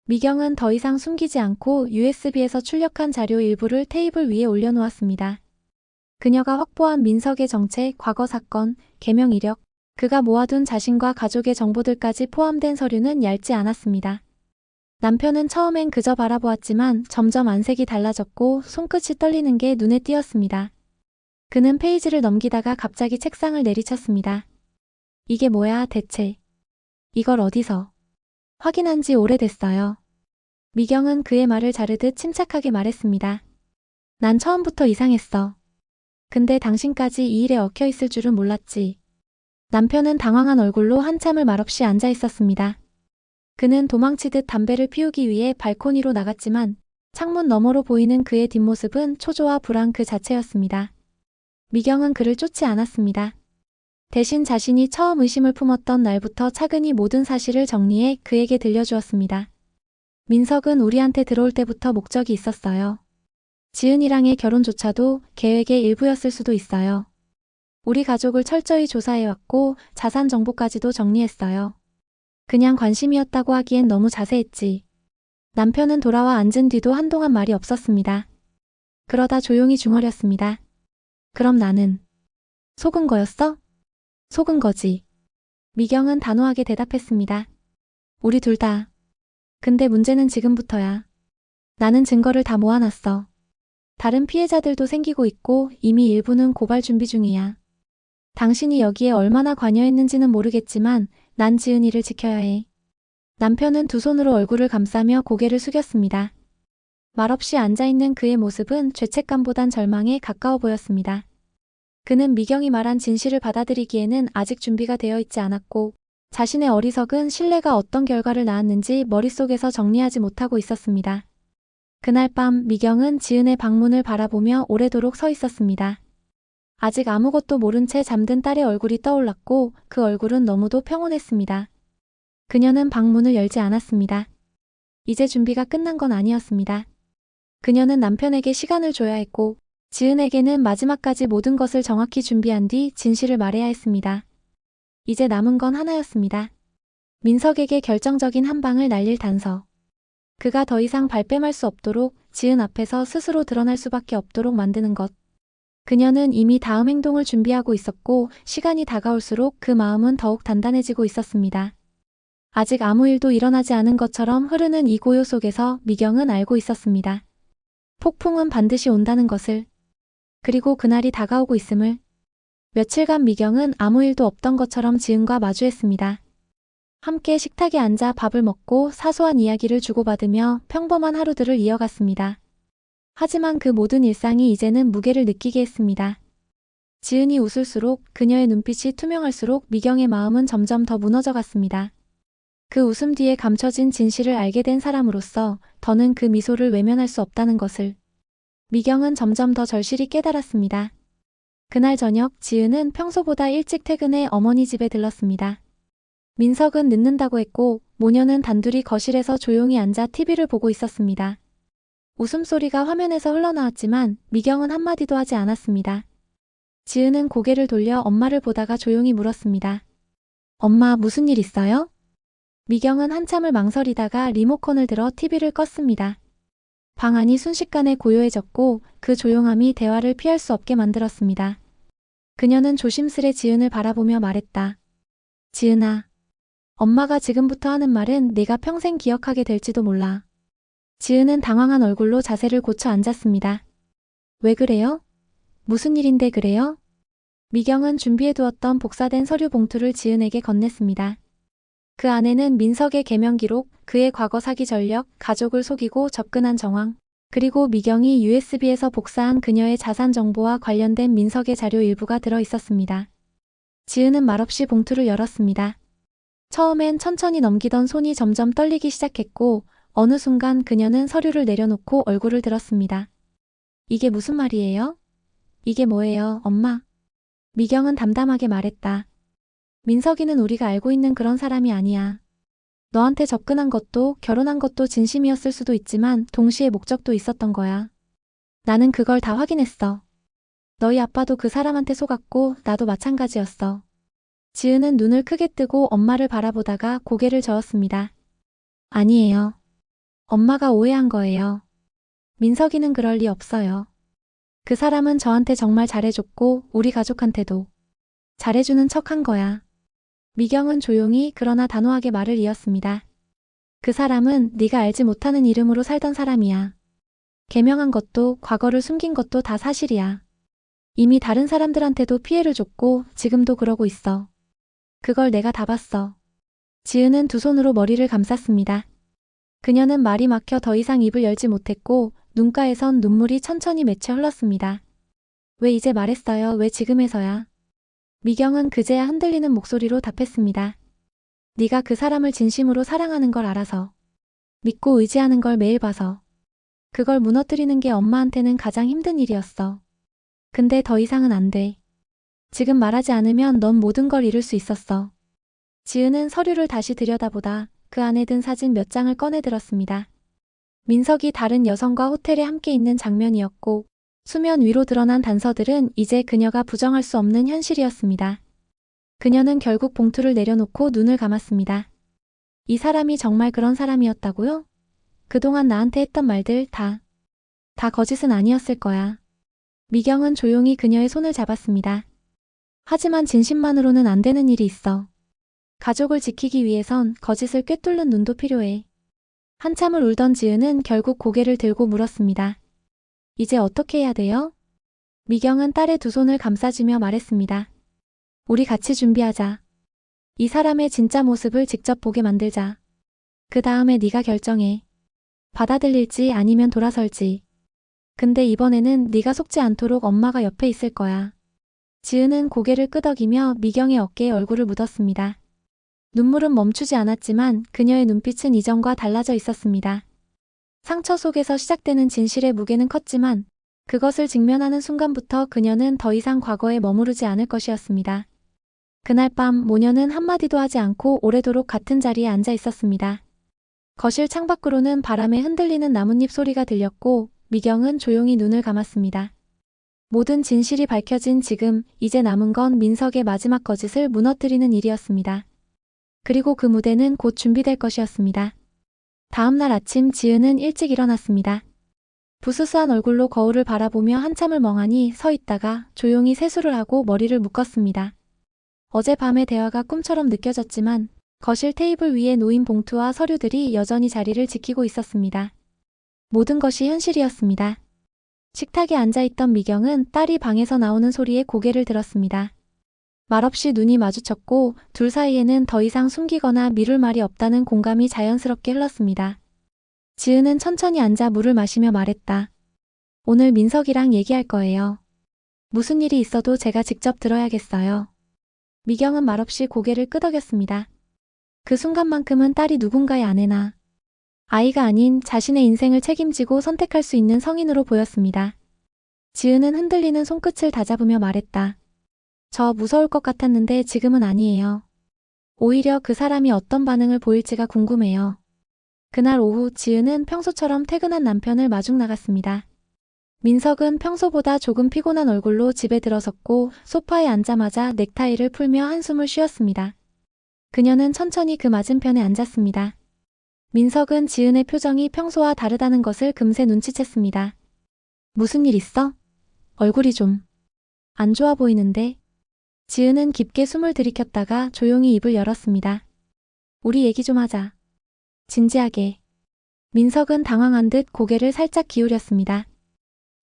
[SPEAKER 1] 미경은 더 이상 숨기지 않고 USB에서 출력한 자료 일부를 테이블 위에 올려놓았습니다. 그녀가 확보한 민석의 정체, 과거 사건, 개명 이력, 그가 모아둔 자신과 가족의 정보들까지 포함된 서류는 얇지 않았습니다. 남편은 처음엔 그저 바라보았지만 점점 안색이 달라졌고 손끝이 떨리는 게 눈에 띄었습니다. 그는 페이지를 넘기다가 갑자기 책상을 내리쳤습니다. 이게 뭐야 대체? 이걸 어디서? 확인한 지 오래됐어요. 미경은 그의 말을 자르듯 침착하게 말했습니다. 난 처음부터 이상했어. 근데 당신까지 이 일에 얽혀 있을 줄은 몰랐지. 남편은 당황한 얼굴로 한참을 말없이 앉아 있었습니다. 그는 도망치듯 담배를 피우기 위해 발코니로 나갔지만 창문 너머로 보이는 그의 뒷모습은 초조와 불안 그 자체였습니다. 미경은 그를 쫓지 않았습니다. 대신 자신이 처음 의심을 품었던 날부터 차근히 모든 사실을 정리해 그에게 들려주었습니다. 민석은 우리한테 들어올 때부터 목적이 있었어요. 지은이랑의 결혼조차도 계획의 일부였을 수도 있어요. 우리 가족을 철저히 조사해왔고 자산 정보까지도 정리했어요. 그냥 관심이었다고 하기엔 너무 자세했지. 남편은 돌아와 앉은 뒤도 한동안 말이 없었습니다. 그러다 조용히 중얼였습니다. 그럼 나는 속은 거였어? 속은 거지. 미경은 단호하게 대답했습니다. 우리 둘 다. 근데 문제는 지금부터야. 나는 증거를 다 모아놨어. 다른 피해자들도 생기고 있고 이미 일부는 고발 준비 중이야. 당신이 여기에 얼마나 관여했는지는 모르겠지만 난 지은이를 지켜야 해. 남편은 두 손으로 얼굴을 감싸며 고개를 숙였습니다. 말없이 앉아있는 그의 모습은 죄책감보단 절망에 가까워 보였습니다. 그는 미경이 말한 진실을 받아들이기에는 아직 준비가 되어 있지 않았고 자신의 어리석은 신뢰가 어떤 결과를 낳았는지 머릿속에서 정리하지 못하고 있었습니다. 그날 밤 미경은 지은의 방문을 바라보며 오래도록 서 있었습니다. 아직 아무것도 모른 채 잠든 딸의 얼굴이 떠올랐고 그 얼굴은 너무도 평온했습니다. 그녀는 방문을 열지 않았습니다. 이제 준비가 끝난 건 아니었습니다. 그녀는 남편에게 시간을 줘야 했고 지은에게는 마지막까지 모든 것을 정확히 준비한 뒤 진실을 말해야 했습니다. 이제 남은 건 하나였습니다. 민석에게 결정적인 한 방을 날릴 단서. 그가 더 이상 발뺌할 수 없도록 지은 앞에서 스스로 드러날 수밖에 없도록 만드는 것. 그녀는 이미 다음 행동을 준비하고 있었고 시간이 다가올수록 그 마음은 더욱 단단해지고 있었습니다. 아직 아무 일도 일어나지 않은 것처럼 흐르는 이 고요 속에서 미경은 알고 있었습니다. 폭풍은 반드시 온다는 것을. 그리고 그날이 다가오고 있음을. 며칠간 미경은 아무 일도 없던 것처럼 지은과 마주했습니다. 함께 식탁에 앉아 밥을 먹고 사소한 이야기를 주고받으며 평범한 하루들을 이어갔습니다. 하지만 그 모든 일상이 이제는 무게를 느끼게 했습니다. 지은이 웃을수록 그녀의 눈빛이 투명할수록 미경의 마음은 점점 더 무너져갔습니다. 그 웃음 뒤에 감춰진 진실을 알게 된 사람으로서 더는 그 미소를 외면할 수 없다는 것을. 미경은 점점 더 절실히 깨달았습니다. 그날 저녁 지은은 평소보다 일찍 퇴근해 어머니 집에 들렀습니다. 민석은 늦는다고 했고 모녀는 단둘이 거실에서 조용히 앉아 TV를 보고 있었습니다. 웃음소리가 화면에서 흘러나왔지만 미경은 한마디도 하지 않았습니다. 지은은 고개를 돌려 엄마를 보다가 조용히 물었습니다. 엄마, 무슨 일 있어요? 미경은 한참을 망설이다가 리모컨을 들어 TV를 껐습니다. 방 안이 순식간에 고요해졌고 그 조용함이 대화를 피할 수 없게 만들었습니다. 그녀는 조심스레 지은을 바라보며 말했다. 지은아, 엄마가 지금부터 하는 말은 네가 평생 기억하게 될지도 몰라. 지은은 당황한 얼굴로 자세를 고쳐 앉았습니다. 왜 그래요? 무슨 일인데 그래요? 미경은 준비해두었던 복사된 서류 봉투를 지은에게 건넸습니다. 그 안에는 민석의 개명 기록, 그의 과거 사기 전력, 가족을 속이고 접근한 정황, 그리고 미경이 USB에서 복사한 그녀의 자산 정보와 관련된 민석의 자료 일부가 들어 있었습니다. 지은은 말없이 봉투를 열었습니다. 처음엔 천천히 넘기던 손이 점점 떨리기 시작했고 어느 순간 그녀는 서류를 내려놓고 얼굴을 들었습니다. 이게 무슨 말이에요? 이게 뭐예요, 엄마? 미경은 담담하게 말했다. 민석이는 우리가 알고 있는 그런 사람이 아니야. 너한테 접근한 것도 결혼한 것도 진심이었을 수도 있지만 동시에 목적도 있었던 거야. 나는 그걸 다 확인했어. 너희 아빠도 그 사람한테 속았고 나도 마찬가지였어. 지은은 눈을 크게 뜨고 엄마를 바라보다가 고개를 저었습니다. 아니에요. 엄마가 오해한 거예요. 민석이는 그럴 리 없어요. 그 사람은 저한테 정말 잘해줬고 우리 가족한테도 잘해주는 척한 거야. 미경은 조용히 그러나 단호하게 말을 이었습니다. 그 사람은 네가 알지 못하는 이름으로 살던 사람이야. 개명한 것도 과거를 숨긴 것도 다 사실이야. 이미 다른 사람들한테도 피해를 줬고 지금도 그러고 있어. 그걸 내가 다 봤어. 지은은 두 손으로 머리를 감쌌습니다. 그녀는 말이 막혀 더 이상 입을 열지 못했고 눈가에선 눈물이 천천히 맺혀 흘렀습니다. 왜 이제 말했어요? 왜 지금에서야? 미경은 그제야 흔들리는 목소리로 답했습니다. 네가 그 사람을 진심으로 사랑하는 걸 알아서. 믿고 의지하는 걸 매일 봐서. 그걸 무너뜨리는 게 엄마한테는 가장 힘든 일이었어. 근데 더 이상은 안 돼. 지금 말하지 않으면 넌 모든 걸 잃을 수 있었어. 지은은 서류를 다시 들여다보다 그 안에 든 사진 몇 장을 꺼내 들었습니다. 민석이 다른 여성과 호텔에 함께 있는 장면이었고 수면 위로 드러난 단서들은 이제 그녀가 부정할 수 없는 현실이었습니다. 그녀는 결국 봉투를 내려놓고 눈을 감았습니다. 이 사람이 정말 그런 사람이었다고요? 그동안 나한테 했던 말들 다 거짓은 아니었을 거야. 미경은 조용히 그녀의 손을 잡았습니다. 하지만 진심만으로는 안 되는 일이 있어. 가족을 지키기 위해선 거짓을 꿰뚫는 눈도 필요해. 한참을 울던 지은은 결국 고개를 들고 물었습니다. 이제 어떻게 해야 돼요? 미경은 딸의 두 손을 감싸주며 말했습니다. 우리 같이 준비하자. 이 사람의 진짜 모습을 직접 보게 만들자. 그 다음에 네가 결정해. 받아들일지 아니면 돌아설지. 근데 이번에는 네가 속지 않도록 엄마가 옆에 있을 거야. 지은은 고개를 끄덕이며 미경의 어깨에 얼굴을 묻었습니다. 눈물은 멈추지 않았지만 그녀의 눈빛은 이전과 달라져 있었습니다. 상처 속에서 시작되는 진실의 무게는 컸지만 그것을 직면하는 순간부터 그녀는 더 이상 과거에 머무르지 않을 것이었습니다. 그날 밤 모녀는 한마디도 하지 않고 오래도록 같은 자리에 앉아 있었습니다. 거실 창밖으로는 바람에 흔들리는 나뭇잎 소리가 들렸고 미경은 조용히 눈을 감았습니다. 모든 진실이 밝혀진 지금 이제 남은 건 민석의 마지막 거짓을 무너뜨리는 일이었습니다. 그리고 그 무대는 곧 준비될 것이었습니다. 다음 날 아침 지은은 일찍 일어났습니다. 부스스한 얼굴로 거울을 바라보며 한참을 멍하니 서 있다가 조용히 세수를 하고 머리를 묶었습니다. 어젯밤의 대화가 꿈처럼 느껴졌지만 거실 테이블 위에 놓인 봉투와 서류들이 여전히 자리를 지키고 있었습니다. 모든 것이 현실이었습니다. 식탁에 앉아있던 미경은 딸이 방에서 나오는 소리에 고개를 들었습니다. 말없이 눈이 마주쳤고 둘 사이에는 더 이상 숨기거나 미룰 말이 없다는 공감이 자연스럽게 흘렀습니다. 지은은 천천히 앉아 물을 마시며 말했다. 오늘 민석이랑 얘기할 거예요. 무슨 일이 있어도 제가 직접 들어야겠어요. 미경은 말없이 고개를 끄덕였습니다. 그 순간만큼은 딸이 누군가의 아내나 아이가 아닌 자신의 인생을 책임지고 선택할 수 있는 성인으로 보였습니다. 지은은 흔들리는 손끝을 다잡으며 말했다. 저 무서울 것 같았는데 지금은 아니에요. 오히려 그 사람이 어떤 반응을 보일지가 궁금해요. 그날 오후 지은은 평소처럼 퇴근한 남편을 마중 나갔습니다. 민석은 평소보다 조금 피곤한 얼굴로 집에 들어섰고 소파에 앉자마자 넥타이를 풀며 한숨을 쉬었습니다. 그녀는 천천히 그 맞은편에 앉았습니다. 민석은 지은의 표정이 평소와 다르다는 것을 금세 눈치챘습니다. 무슨 일 있어? 얼굴이 좀 안 좋아 보이는데? 지은은 깊게 숨을 들이켰다가 조용히 입을 열었습니다. 우리 얘기 좀 하자. 진지하게. 민석은 당황한 듯 고개를 살짝 기울였습니다.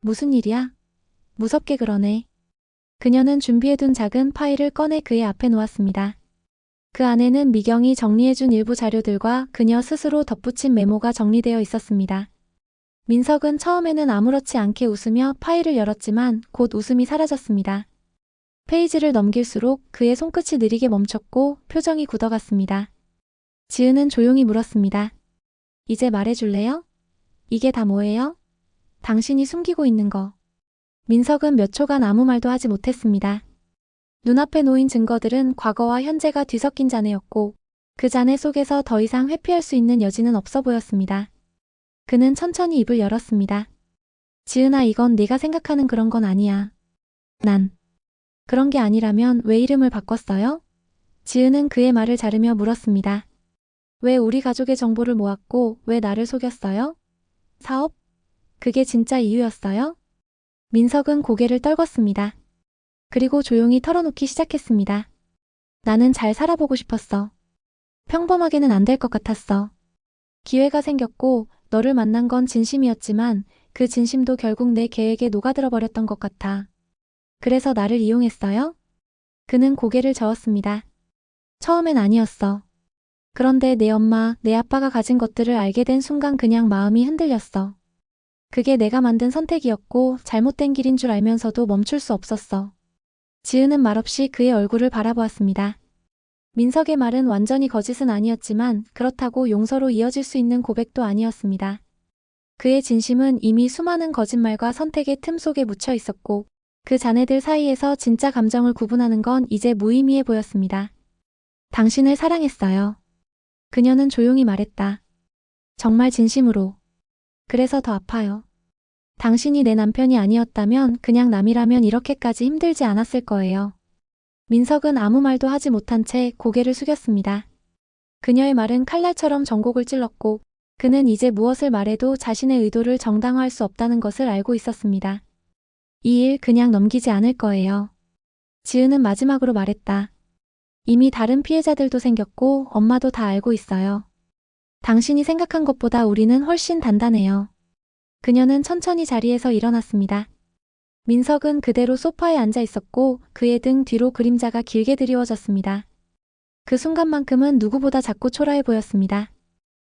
[SPEAKER 1] 무슨 일이야? 무섭게 그러네. 그녀는 준비해둔 작은 파일을 꺼내 그의 앞에 놓았습니다. 그 안에는 미경이 정리해준 일부 자료들과 그녀 스스로 덧붙인 메모가 정리되어 있었습니다. 민석은 처음에는 아무렇지 않게 웃으며 파일을 열었지만 곧 웃음이 사라졌습니다. 페이지를 넘길수록 그의 손끝이 느리게 멈췄고 표정이 굳어갔습니다. 지은은 조용히 물었습니다. 이제 말해줄래요? 이게 다 뭐예요? 당신이 숨기고 있는 거. 민석은 몇 초간 아무 말도 하지 못했습니다. 눈앞에 놓인 증거들은 과거와 현재가 뒤섞인 잔해였고 그 잔해 속에서 더 이상 회피할 수 있는 여지는 없어 보였습니다. 그는 천천히 입을 열었습니다. 지은아, 이건 네가 생각하는 그런 건 아니야. 난 그런 게 아니라면 왜 이름을 바꿨어요? 지은은 그의 말을 자르며 물었습니다. 왜 우리 가족의 정보를 모았고 왜 나를 속였어요? 사업? 그게 진짜 이유였어요? 민석은 고개를 떨궜습니다. 그리고 조용히 털어놓기 시작했습니다. 나는 잘 살아보고 싶었어. 평범하게는 안 될 것 같았어. 기회가 생겼고 너를 만난 건 진심이었지만 그 진심도 결국 내 계획에 녹아들어 버렸던 것 같아. 그래서 나를 이용했어요? 그는 고개를 저었습니다. 처음엔 아니었어. 그런데 내 엄마, 내 아빠가 가진 것들을 알게 된 순간 그냥 마음이 흔들렸어. 그게 내가 만든 선택이었고 잘못된 길인 줄 알면서도 멈출 수 없었어. 지은은 말없이 그의 얼굴을 바라보았습니다. 민석의 말은 완전히 거짓은 아니었지만 그렇다고 용서로 이어질 수 있는 고백도 아니었습니다. 그의 진심은 이미 수많은 거짓말과 선택의 틈 속에 묻혀 있었고 그 자네들 사이에서 진짜 감정을 구분하는 건 이제 무의미해 보였습니다. 당신을 사랑했어요. 그녀는 조용히 말했다. 정말 진심으로. 그래서 더 아파요. 당신이 내 남편이 아니었다면 그냥 남이라면 이렇게까지 힘들지 않았을 거예요. 민석은 아무 말도 하지 못한 채 고개를 숙였습니다. 그녀의 말은 칼날처럼 전곡을 찔렀고 그는 이제 무엇을 말해도 자신의 의도를 정당화할 수 없다는 것을 알고 있었습니다. 이 일 그냥 넘기지 않을 거예요. 지은은 마지막으로 말했다. 이미 다른 피해자들도 생겼고 엄마도 다 알고 있어요. 당신이 생각한 것보다 우리는 훨씬 단단해요. 그녀는 천천히 자리에서 일어났습니다. 민석은 그대로 소파에 앉아 있었고 그의 등 뒤로 그림자가 길게 드리워졌습니다. 그 순간만큼은 누구보다 작고 초라해 보였습니다.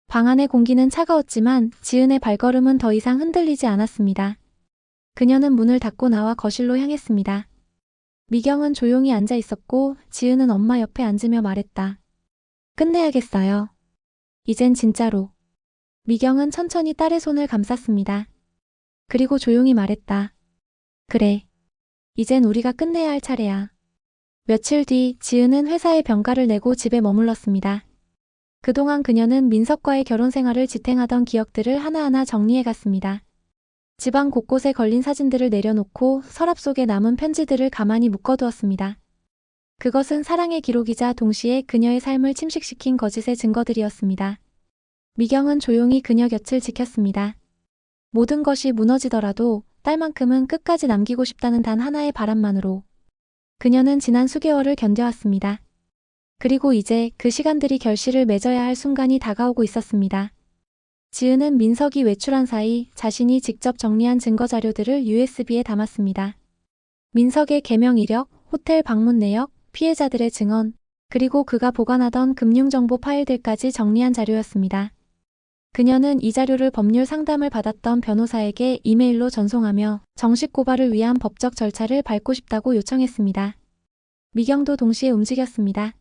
[SPEAKER 1] 방 안의 공기는 차가웠지만 지은의 발걸음은 더 이상 흔들리지 않았습니다. 그녀는 문을 닫고 나와 거실로 향했습니다. 미경은 조용히 앉아 있었고 지은은 엄마 옆에 앉으며 말했다. 끝내야겠어요. 이젠 진짜로. 미경은 천천히 딸의 손을 감쌌습니다. 그리고 조용히 말했다. 그래. 이젠 우리가 끝내야 할 차례야. 며칠 뒤 지은은 회사에 병가를 내고 집에 머물렀습니다. 그동안 그녀는 민석과의 결혼 생활을 지탱하던 기억들을 하나하나 정리해 갔습니다. 집안 곳곳에 걸린 사진들을 내려놓고 서랍 속에 남은 편지들을 가만히 묶어두었습니다. 그것은 사랑의 기록이자 동시에 그녀의 삶을 침식시킨 거짓의 증거들이었습니다. 미경은 조용히 그녀 곁을 지켰습니다. 모든 것이 무너지더라도 딸만큼은 끝까지 남기고 싶다는 단 하나의 바람만으로. 그녀는 지난 수개월을 견뎌왔습니다. 그리고 이제 그 시간들이 결실을 맺어야 할 순간이 다가오고 있었습니다. 지은은 민석이 외출한 사이 자신이 직접 정리한 증거 자료들을 USB에 담았습니다. 민석의 개명 이력, 호텔 방문 내역, 피해자들의 증언, 그리고 그가 보관하던 금융정보 파일들까지 정리한 자료였습니다. 그녀는 이 자료를 법률 상담을 받았던 변호사에게 이메일로 전송하며 정식 고발을 위한 법적 절차를 밟고 싶다고 요청했습니다. 미경도 동시에 움직였습니다.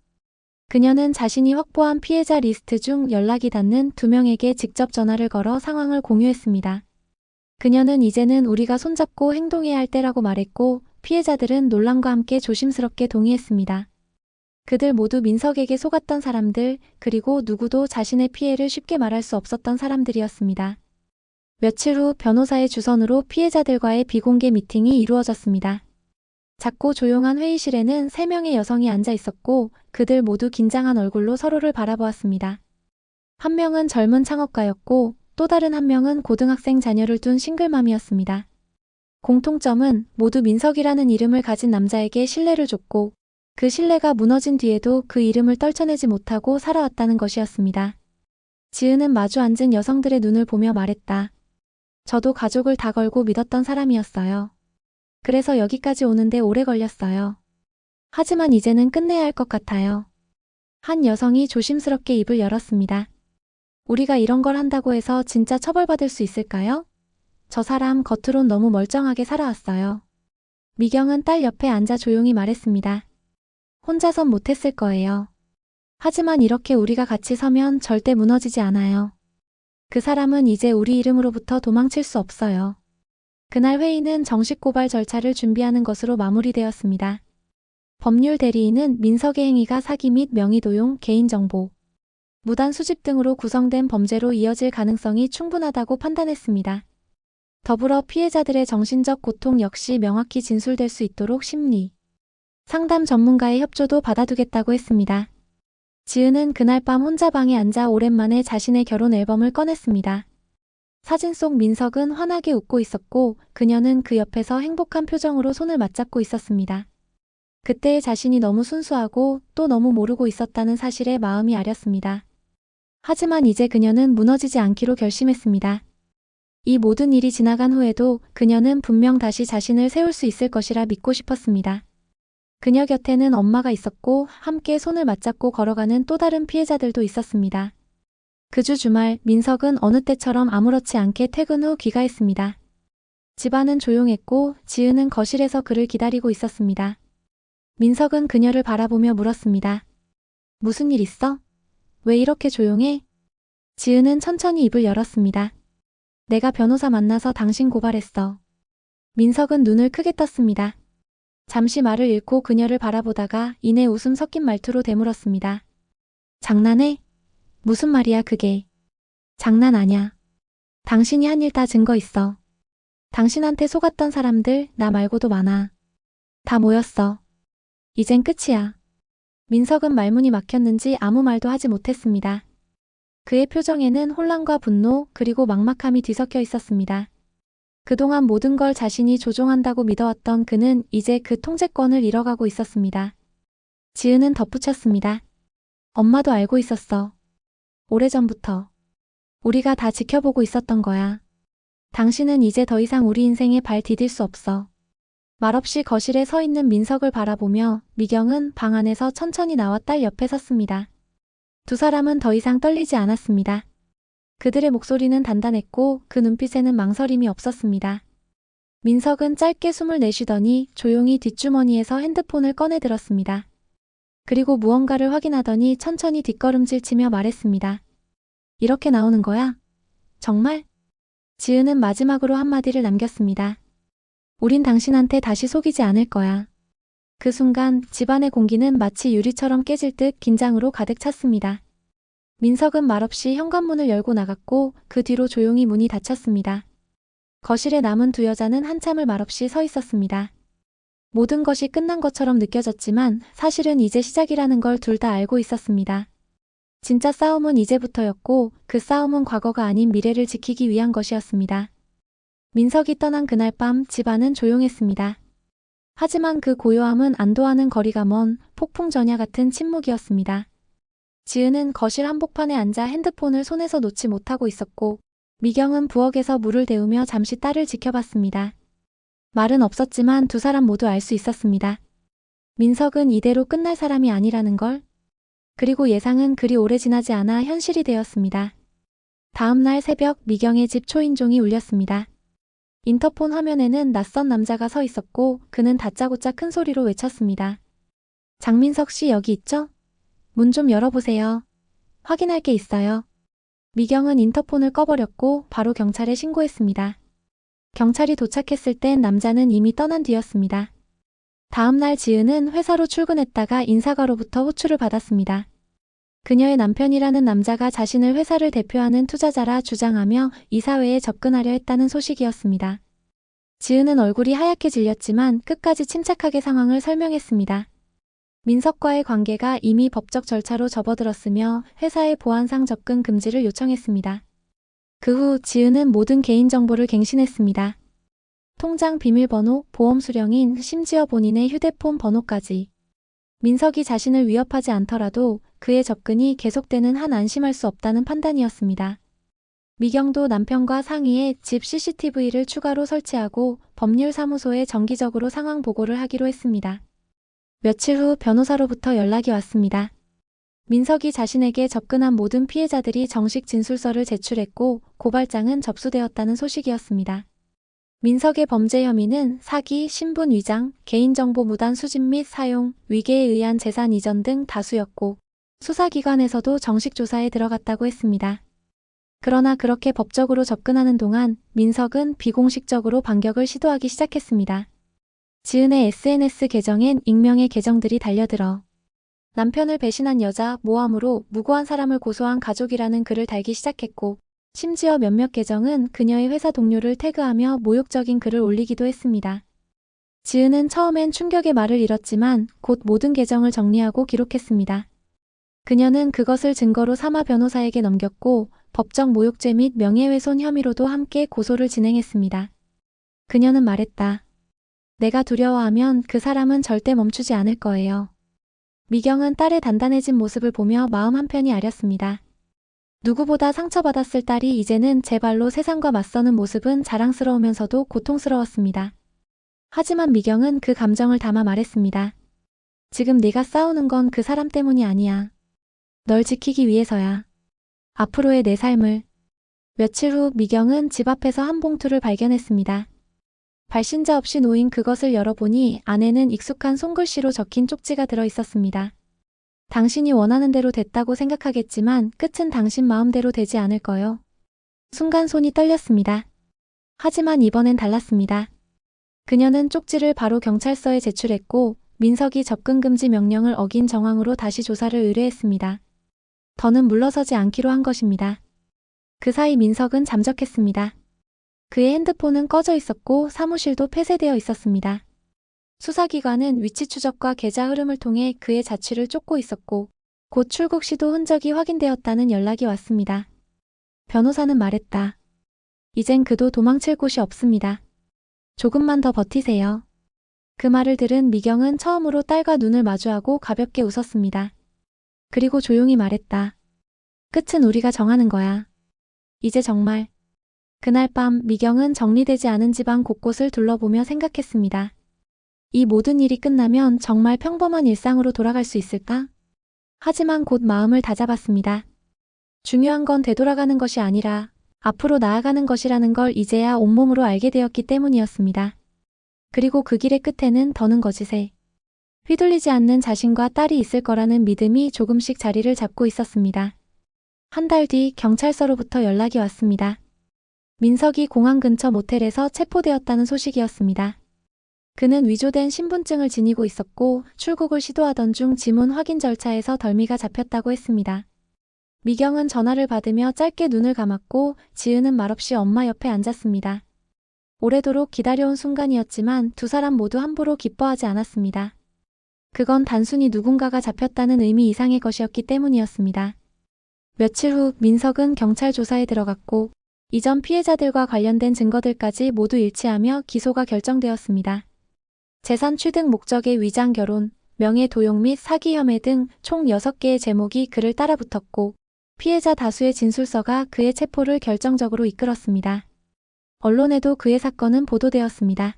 [SPEAKER 1] 그녀는 자신이 확보한 피해자 리스트 중 연락이 닿는 2명에게 직접 전화를 걸어 상황을 공유했습니다. 그녀는 이제는 우리가 손잡고 행동해야 할 때라고 말했고 피해자들은 놀람과 함께 조심스럽게 동의했습니다. 그들 모두 민석에게 속았던 사람들, 그리고 누구도 자신의 피해를 쉽게 말할 수 없었던 사람들이었습니다. 며칠 후 변호사의 주선으로 피해자들과의 비공개 미팅이 이루어졌습니다. 작고 조용한 회의실에는 3명의 여성이 앉아 있었고 그들 모두 긴장한 얼굴로 서로를 바라보았습니다. 한 명은 젊은 창업가였고 또 다른 한 명은 고등학생 자녀를 둔 싱글맘이었습니다. 공통점은 모두 민석이라는 이름을 가진 남자에게 신뢰를 줬고 그 신뢰가 무너진 뒤에도 그 이름을 떨쳐내지 못하고 살아왔다는 것이었습니다. 지은은 마주 앉은 여성들의 눈을 보며 말했다. 저도 가족을 다 걸고 믿었던 사람이었어요. 그래서 여기까지 오는데 오래 걸렸어요. 하지만 이제는 끝내야 할 것 같아요. 한 여성이 조심스럽게 입을 열었습니다. 우리가 이런 걸 한다고 해서 진짜 처벌받을 수 있을까요? 저 사람 겉으론 너무 멀쩡하게 살아왔어요. 미경은 딸 옆에 앉아 조용히 말했습니다. 혼자선 못했을 거예요. 하지만 이렇게 우리가 같이 서면 절대 무너지지 않아요. 그 사람은 이제 우리 이름으로부터 도망칠 수 없어요. 그날 회의는 정식 고발 절차를 준비하는 것으로 마무리되었습니다. 법률 대리인은 민석의 행위가 사기 및 명의도용, 개인정보, 무단 수집 등으로 구성된 범죄로 이어질 가능성이 충분하다고 판단했습니다. 더불어 피해자들의 정신적 고통 역시 명확히 진술될 수 있도록 심리 상담 전문가의 협조도 받아두겠다고 했습니다. 지은은 그날 밤 혼자 방에 앉아 오랜만에 자신의 결혼 앨범을 꺼냈습니다. 사진 속 민석은 환하게 웃고 있었고 그녀는 그 옆에서 행복한 표정으로 손을 맞잡고 있었습니다. 그때의 자신이 너무 순수하고 또 너무 모르고 있었다는 사실에 마음이 아렸습니다. 하지만 이제 그녀는 무너지지 않기로 결심했습니다. 이 모든 일이 지나간 후에도 그녀는 분명 다시 자신을 세울 수 있을 것이라 믿고 싶었습니다. 그녀 곁에는 엄마가 있었고 함께 손을 맞잡고 걸어가는 또 다른 피해자들도 있었습니다. 그 주 주말 민석은 어느 때처럼 아무렇지 않게 퇴근 후 귀가했습니다. 집안은 조용했고 지은은 거실에서 그를 기다리고 있었습니다. 민석은 그녀를 바라보며 물었습니다. 무슨 일 있어? 왜 이렇게 조용해? 지은은 천천히 입을 열었습니다. 내가 변호사 만나서 당신 고발했어. 민석은 눈을 크게 떴습니다. 잠시 말을 잃고 그녀를 바라보다가 이내 웃음 섞인 말투로 되물었습니다. 장난해? 무슨 말이야 그게? 장난 아냐. 당신이 한 일 다 증거 있어. 당신한테 속았던 사람들 나 말고도 많아. 다 모였어. 이젠 끝이야. 민석은 말문이 막혔는지 아무 말도 하지 못했습니다. 그의 표정에는 혼란과 분노 그리고 막막함이 뒤섞여 있었습니다. 그동안 모든 걸 자신이 조종한다고 믿어왔던 그는 이제 그 통제권을 잃어가고 있었습니다. 지은은 덧붙였습니다. 엄마도 알고 있었어. 오래전부터. 우리가 다 지켜보고 있었던 거야. 당신은 이제 더 이상 우리 인생에 발 디딜 수 없어. 말없이 거실에 서 있는 민석을 바라보며 미경은 방 안에서 천천히 나와 딸 옆에 섰습니다. 두 사람은 더 이상 떨리지 않았습니다. 그들의 목소리는 단단했고 그 눈빛에는 망설임이 없었습니다. 민석은 짧게 숨을 내쉬더니 조용히 뒷주머니에서 핸드폰을 꺼내 들었습니다. 그리고 무언가를 확인하더니 천천히 뒷걸음질 치며 말했습니다. 이렇게 나오는 거야? 정말? 지은은 마지막으로 한마디를 남겼습니다. 우린 당신한테 다시 속이지 않을 거야. 그 순간 집안의 공기는 마치 유리처럼 깨질 듯 긴장으로 가득 찼습니다. 민석은 말없이 현관문을 열고 나갔고 그 뒤로 조용히 문이 닫혔습니다. 거실에 남은 두 여자는 한참을 말없이 서 있었습니다. 모든 것이 끝난 것처럼 느껴졌지만 사실은 이제 시작이라는 걸 둘 다 알고 있었습니다. 진짜 싸움은 이제부터였고 그 싸움은 과거가 아닌 미래를 지키기 위한 것이었습니다. 민석이 떠난 그날 밤 집안은 조용했습니다. 하지만 그 고요함은 안도와는 거리가 먼 폭풍 전야 같은 침묵이었습니다. 지은은 거실 한복판에 앉아 핸드폰을 손에서 놓지 못하고 있었고 미경은 부엌에서 물을 데우며 잠시 딸을 지켜봤습니다. 말은 없었지만 두 사람 모두 알 수 있었습니다. 민석은 이대로 끝날 사람이 아니라는 걸. 그리고 예상은 그리 오래 지나지 않아 현실이 되었습니다. 다음 날 새벽 미경의 집 초인종이 울렸습니다. 인터폰 화면에는 낯선 남자가 서 있었고 그는 다짜고짜 큰 소리로 외쳤습니다. 장민석 씨 여기 있죠? 문 좀 열어보세요. 확인할 게 있어요. 미경은 인터폰을 꺼버렸고 바로 경찰에 신고했습니다. 경찰이 도착했을 땐 남자는 이미 떠난 뒤였습니다. 다음 날 지은은 회사로 출근했다가 인사가로부터 호출을 받았습니다. 그녀의 남편이라는 남자가 자신을 회사를 대표하는 투자자라 주장하며 이사회에 접근하려 했다는 소식이었습니다. 지은은 얼굴이 하얗게 질렸지만 끝까지 침착하게 상황을 설명했습니다. 민석과의 관계가 이미 법적 절차로 접어들었으며 회사의 보안상 접근 금지를 요청했습니다. 그 후 지은은 모든 개인정보를 갱신했습니다. 통장 비밀번호, 보험 수령인, 심지어 본인의 휴대폰 번호까지. 민석이 자신을 위협하지 않더라도 그의 접근이 계속되는 한 안심할 수 없다는 판단이었습니다. 미경도 남편과 상의해 집 CCTV를 추가로 설치하고 법률사무소에 정기적으로 상황 보고를 하기로 했습니다. 며칠 후 변호사로부터 연락이 왔습니다. 민석이 자신에게 접근한 모든 피해자들이 정식 진술서를 제출했고 고발장은 접수되었다는 소식이었습니다. 민석의 범죄 혐의는 사기, 신분 위장, 개인정보 무단 수집 및 사용, 위계에 의한 재산 이전 등 다수였고 수사기관에서도 정식 조사에 들어갔다고 했습니다. 그러나 그렇게 법적으로 접근하는 동안 민석은 비공식적으로 반격을 시도하기 시작했습니다. 지은의 SNS 계정엔 익명의 계정들이 달려들어 남편을 배신한 여자, 모함으로 무고한 사람을 고소한 가족이라는 글을 달기 시작했고 심지어 몇몇 계정은 그녀의 회사 동료를 태그하며 모욕적인 글을 올리기도 했습니다. 지은은 처음엔 충격의 말을 잃었지만 곧 모든 계정을 정리하고 기록했습니다. 그녀는 그것을 증거로 삼아 변호사에게 넘겼고 법정 모욕죄 및 명예훼손 혐의로도 함께 고소를 진행했습니다. 그녀는 말했다. 내가 두려워하면 그 사람은 절대 멈추지 않을 거예요. 미경은 딸의 단단해진 모습을 보며 마음 한편이 아렸습니다. 누구보다 상처받았을 딸이 이제는 제 발로 세상과 맞서는 모습은 자랑스러우면서도 고통스러웠습니다. 하지만 미경은 그 감정을 담아 말했습니다. 지금 네가 싸우는 건 그 사람 때문이 아니야. 널 지키기 위해서야. 앞으로의 내 삶을. 며칠 후 미경은 집 앞에서 한 봉투를 발견했습니다. 발신자 없이 놓인 그것을 열어보니 안에는 익숙한 손글씨로 적힌 쪽지가 들어 있었습니다. 당신이 원하는 대로 됐다고 생각하겠지만 끝은 당신 마음대로 되지 않을 거요. 순간 손이 떨렸습니다. 하지만 이번엔 달랐습니다. 그녀는 쪽지를 바로 경찰서에 제출했고 민석이 접근금지 명령을 어긴 정황으로 다시 조사를 의뢰했습니다. 더는 물러서지 않기로 한 것입니다. 그 사이 민석은 잠적했습니다. 그의 핸드폰은 꺼져 있었고 사무실도 폐쇄되어 있었습니다. 수사기관은 위치 추적과 계좌 흐름을 통해 그의 자취를 쫓고 있었고 곧 출국 시도 흔적이 확인되었다는 연락이 왔습니다. 변호사는 말했다. 이젠 그도 도망칠 곳이 없습니다. 조금만 더 버티세요. 그 말을 들은 미경은 처음으로 딸과 눈을 마주하고 가볍게 웃었습니다. 그리고 조용히 말했다. 끝은 우리가 정하는 거야. 이제 정말. 그날 밤 미경은 정리되지 않은 집안 곳곳을 둘러보며 생각했습니다. 이 모든 일이 끝나면 정말 평범한 일상으로 돌아갈 수 있을까? 하지만 곧 마음을 다잡았습니다. 중요한 건 되돌아가는 것이 아니라 앞으로 나아가는 것이라는 걸 이제야 온몸으로 알게 되었기 때문이었습니다. 그리고 그 길의 끝에는 더는 거짓에 휘둘리지 않는 자신과 딸이 있을 거라는 믿음이 조금씩 자리를 잡고 있었습니다. 한 달 뒤 경찰서로부터 연락이 왔습니다. 민석이 공항 근처 모텔에서 체포되었다는 소식이었습니다. 그는 위조된 신분증을 지니고 있었고 출국을 시도하던 중 지문 확인 절차에서 덜미가 잡혔다고 했습니다. 미경은 전화를 받으며 짧게 눈을 감았고 지은은 말없이 엄마 옆에 앉았습니다. 오래도록 기다려온 순간이었지만 두 사람 모두 함부로 기뻐하지 않았습니다. 그건 단순히 누군가가 잡혔다는 의미 이상의 것이었기 때문이었습니다. 며칠 후 민석은 경찰 조사에 들어갔고 이전 피해자들과 관련된 증거들까지 모두 일치하며 기소가 결정되었습니다. 재산 취득 목적의 위장 결혼, 명예 도용 및 사기 혐의 등 총 6개의 제목이 그를 따라붙었고 피해자 다수의 진술서가 그의 체포를 결정적으로 이끌었습니다. 언론에도 그의 사건은 보도되었습니다.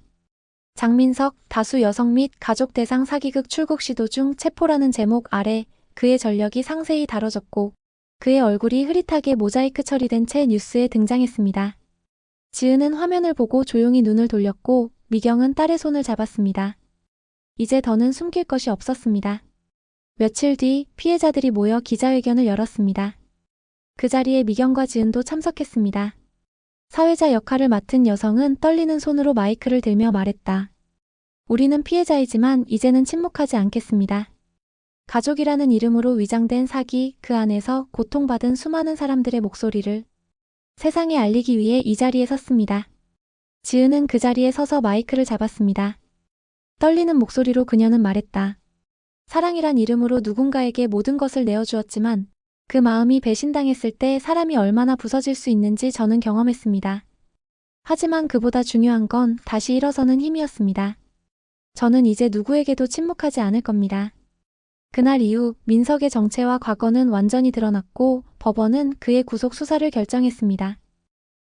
[SPEAKER 1] 장민석, 다수 여성 및 가족 대상 사기극 출국 시도 중 체포라는 제목 아래 그의 전력이 상세히 다뤄졌고 그의 얼굴이 흐릿하게 모자이크 처리된 채 뉴스에 등장했습니다. 지은은 화면을 보고 조용히 눈을 돌렸고 미경은 딸의 손을 잡았습니다. 이제 더는 숨길 것이 없었습니다. 며칠 뒤 피해자들이 모여 기자회견을 열었습니다. 그 자리에 미경과 지은도 참석했습니다. 사회자 역할을 맡은 여성은 떨리는 손으로 마이크를 들며 말했다. 우리는 피해자이지만 이제는 침묵하지 않겠습니다. 가족이라는 이름으로 위장된 사기, 그 안에서 고통받은 수많은 사람들의 목소리를 세상에 알리기 위해 이 자리에 섰습니다. 지은은 그 자리에 서서 마이크를 잡았습니다. 떨리는 목소리로 그녀는 말했다. 사랑이란 이름으로 누군가에게 모든 것을 내어주었지만 그 마음이 배신당했을 때 사람이 얼마나 부서질 수 있는지 저는 경험했습니다. 하지만 그보다 중요한 건 다시 일어서는 힘이었습니다. 저는 이제 누구에게도 침묵하지 않을 겁니다. 그날 이후 민석의 정체와 과거는 완전히 드러났고 법원은 그의 구속 수사를 결정했습니다.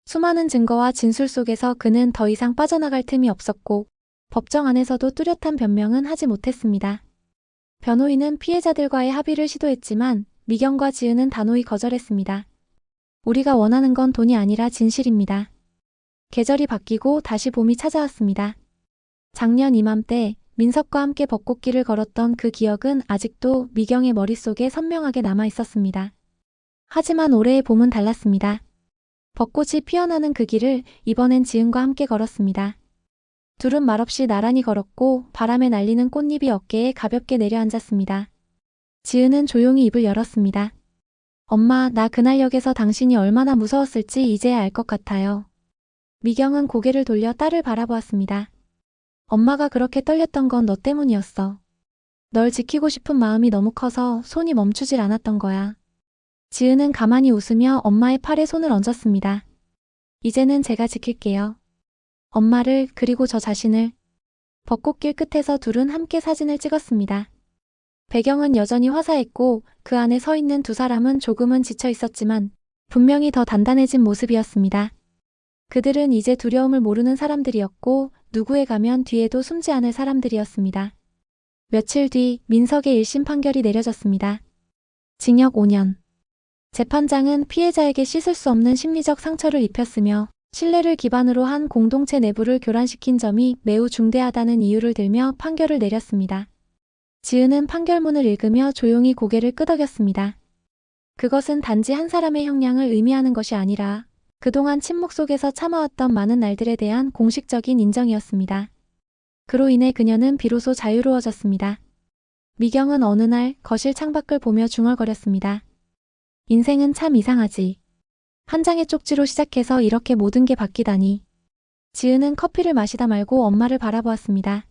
[SPEAKER 1] 수많은 증거와 진술 속에서 그는 더 이상 빠져나갈 틈이 없었고 법정 안에서도 뚜렷한 변명은 하지 못했습니다. 변호인은 피해자들과의 합의를 시도했지만 미경과 지은은 단호히 거절했습니다. 우리가 원하는 건 돈이 아니라 진실입니다. 계절이 바뀌고 다시 봄이 찾아왔습니다. 작년 이맘때 민석과 함께 벚꽃길을 걸었던 그 기억은 아직도 미경의 머릿속에 선명하게 남아 있었습니다. 하지만 올해의 봄은 달랐습니다. 벚꽃이 피어나는 그 길을 이번엔 지은과 함께 걸었습니다. 둘은 말없이 나란히 걸었고 바람에 날리는 꽃잎이 어깨에 가볍게 내려앉았습니다. 지은은 조용히 입을 열었습니다. 엄마, 나 그날 역에서 당신이 얼마나 무서웠을지 이제야 알 것 같아요. 미경은 고개를 돌려 딸을 바라보았습니다. 엄마가 그렇게 떨렸던 건 너 때문이었어. 널 지키고 싶은 마음이 너무 커서 손이 멈추질 않았던 거야. 지은은 가만히 웃으며 엄마의 팔에 손을 얹었습니다. 이제는 제가 지킬게요. 엄마를 그리고 저 자신을. 벚꽃길 끝에서 둘은 함께 사진을 찍었습니다. 배경은 여전히 화사했고 그 안에 서 있는 두 사람은 조금은 지쳐 있었지만 분명히 더 단단해진 모습이었습니다. 그들은 이제 두려움을 모르는 사람들이었고 누구에 가면 뒤에도 숨지 않을 사람들이었습니다. 며칠 뒤 민석의 1심 판결이 내려졌습니다. 징역 5년. 재판장은 피해자에게 씻을 수 없는 심리적 상처를 입혔으며 신뢰를 기반으로 한 공동체 내부를 교란시킨 점이 매우 중대하다는 이유를 들며 판결을 내렸습니다. 지은은 판결문을 읽으며 조용히 고개를 끄덕였습니다. 그것은 단지 한 사람의 형량을 의미하는 것이 아니라 그동안 침묵 속에서 참아왔던 많은 날들에 대한 공식적인 인정이었습니다. 그로 인해 그녀는 비로소 자유로워졌습니다. 미경은 어느 날 거실 창밖을 보며 중얼거렸습니다. 인생은 참 이상하지. 한 장의 쪽지로 시작해서 이렇게 모든 게 바뀌다니. 지은은 커피를 마시다 말고 엄마를 바라보았습니다.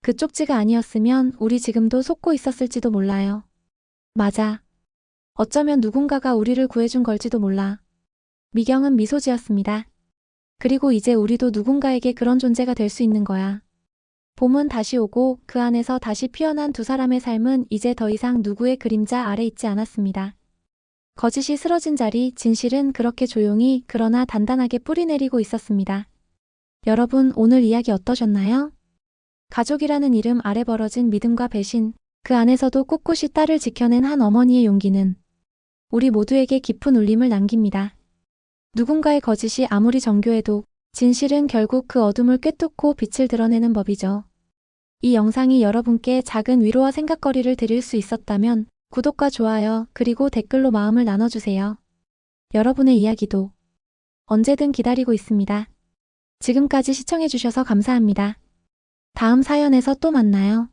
[SPEAKER 1] 그 쪽지가 아니었으면 우리 지금도 속고 있었을지도 몰라요. 맞아. 어쩌면 누군가가 우리를 구해준 걸지도 몰라. 미경은 미소 지었습니다. 그리고 이제 우리도 누군가에게 그런 존재가 될 수 있는 거야. 봄은 다시 오고 그 안에서 다시 피어난 두 사람의 삶은 이제 더 이상 누구의 그림자 아래 있지 않았습니다. 거짓이 쓰러진 자리, 진실은 그렇게 조용히 그러나 단단하게 뿌리내리고 있었습니다. 여러분, 오늘 이야기 어떠셨나요? 가족이라는 이름 아래 벌어진 믿음과 배신, 그 안에서도 꿋꿋이 딸을 지켜낸 한 어머니의 용기는 우리 모두에게 깊은 울림을 남깁니다. 누군가의 거짓이 아무리 정교해도 진실은 결국 그 어둠을 꿰뚫고 빛을 드러내는 법이죠. 이 영상이 여러분께 작은 위로와 생각거리를 드릴 수 있었다면 구독과 좋아요 그리고 댓글로 마음을 나눠주세요. 여러분의 이야기도 언제든 기다리고 있습니다. 지금까지 시청해주셔서 감사합니다. 다음 사연에서 또 만나요.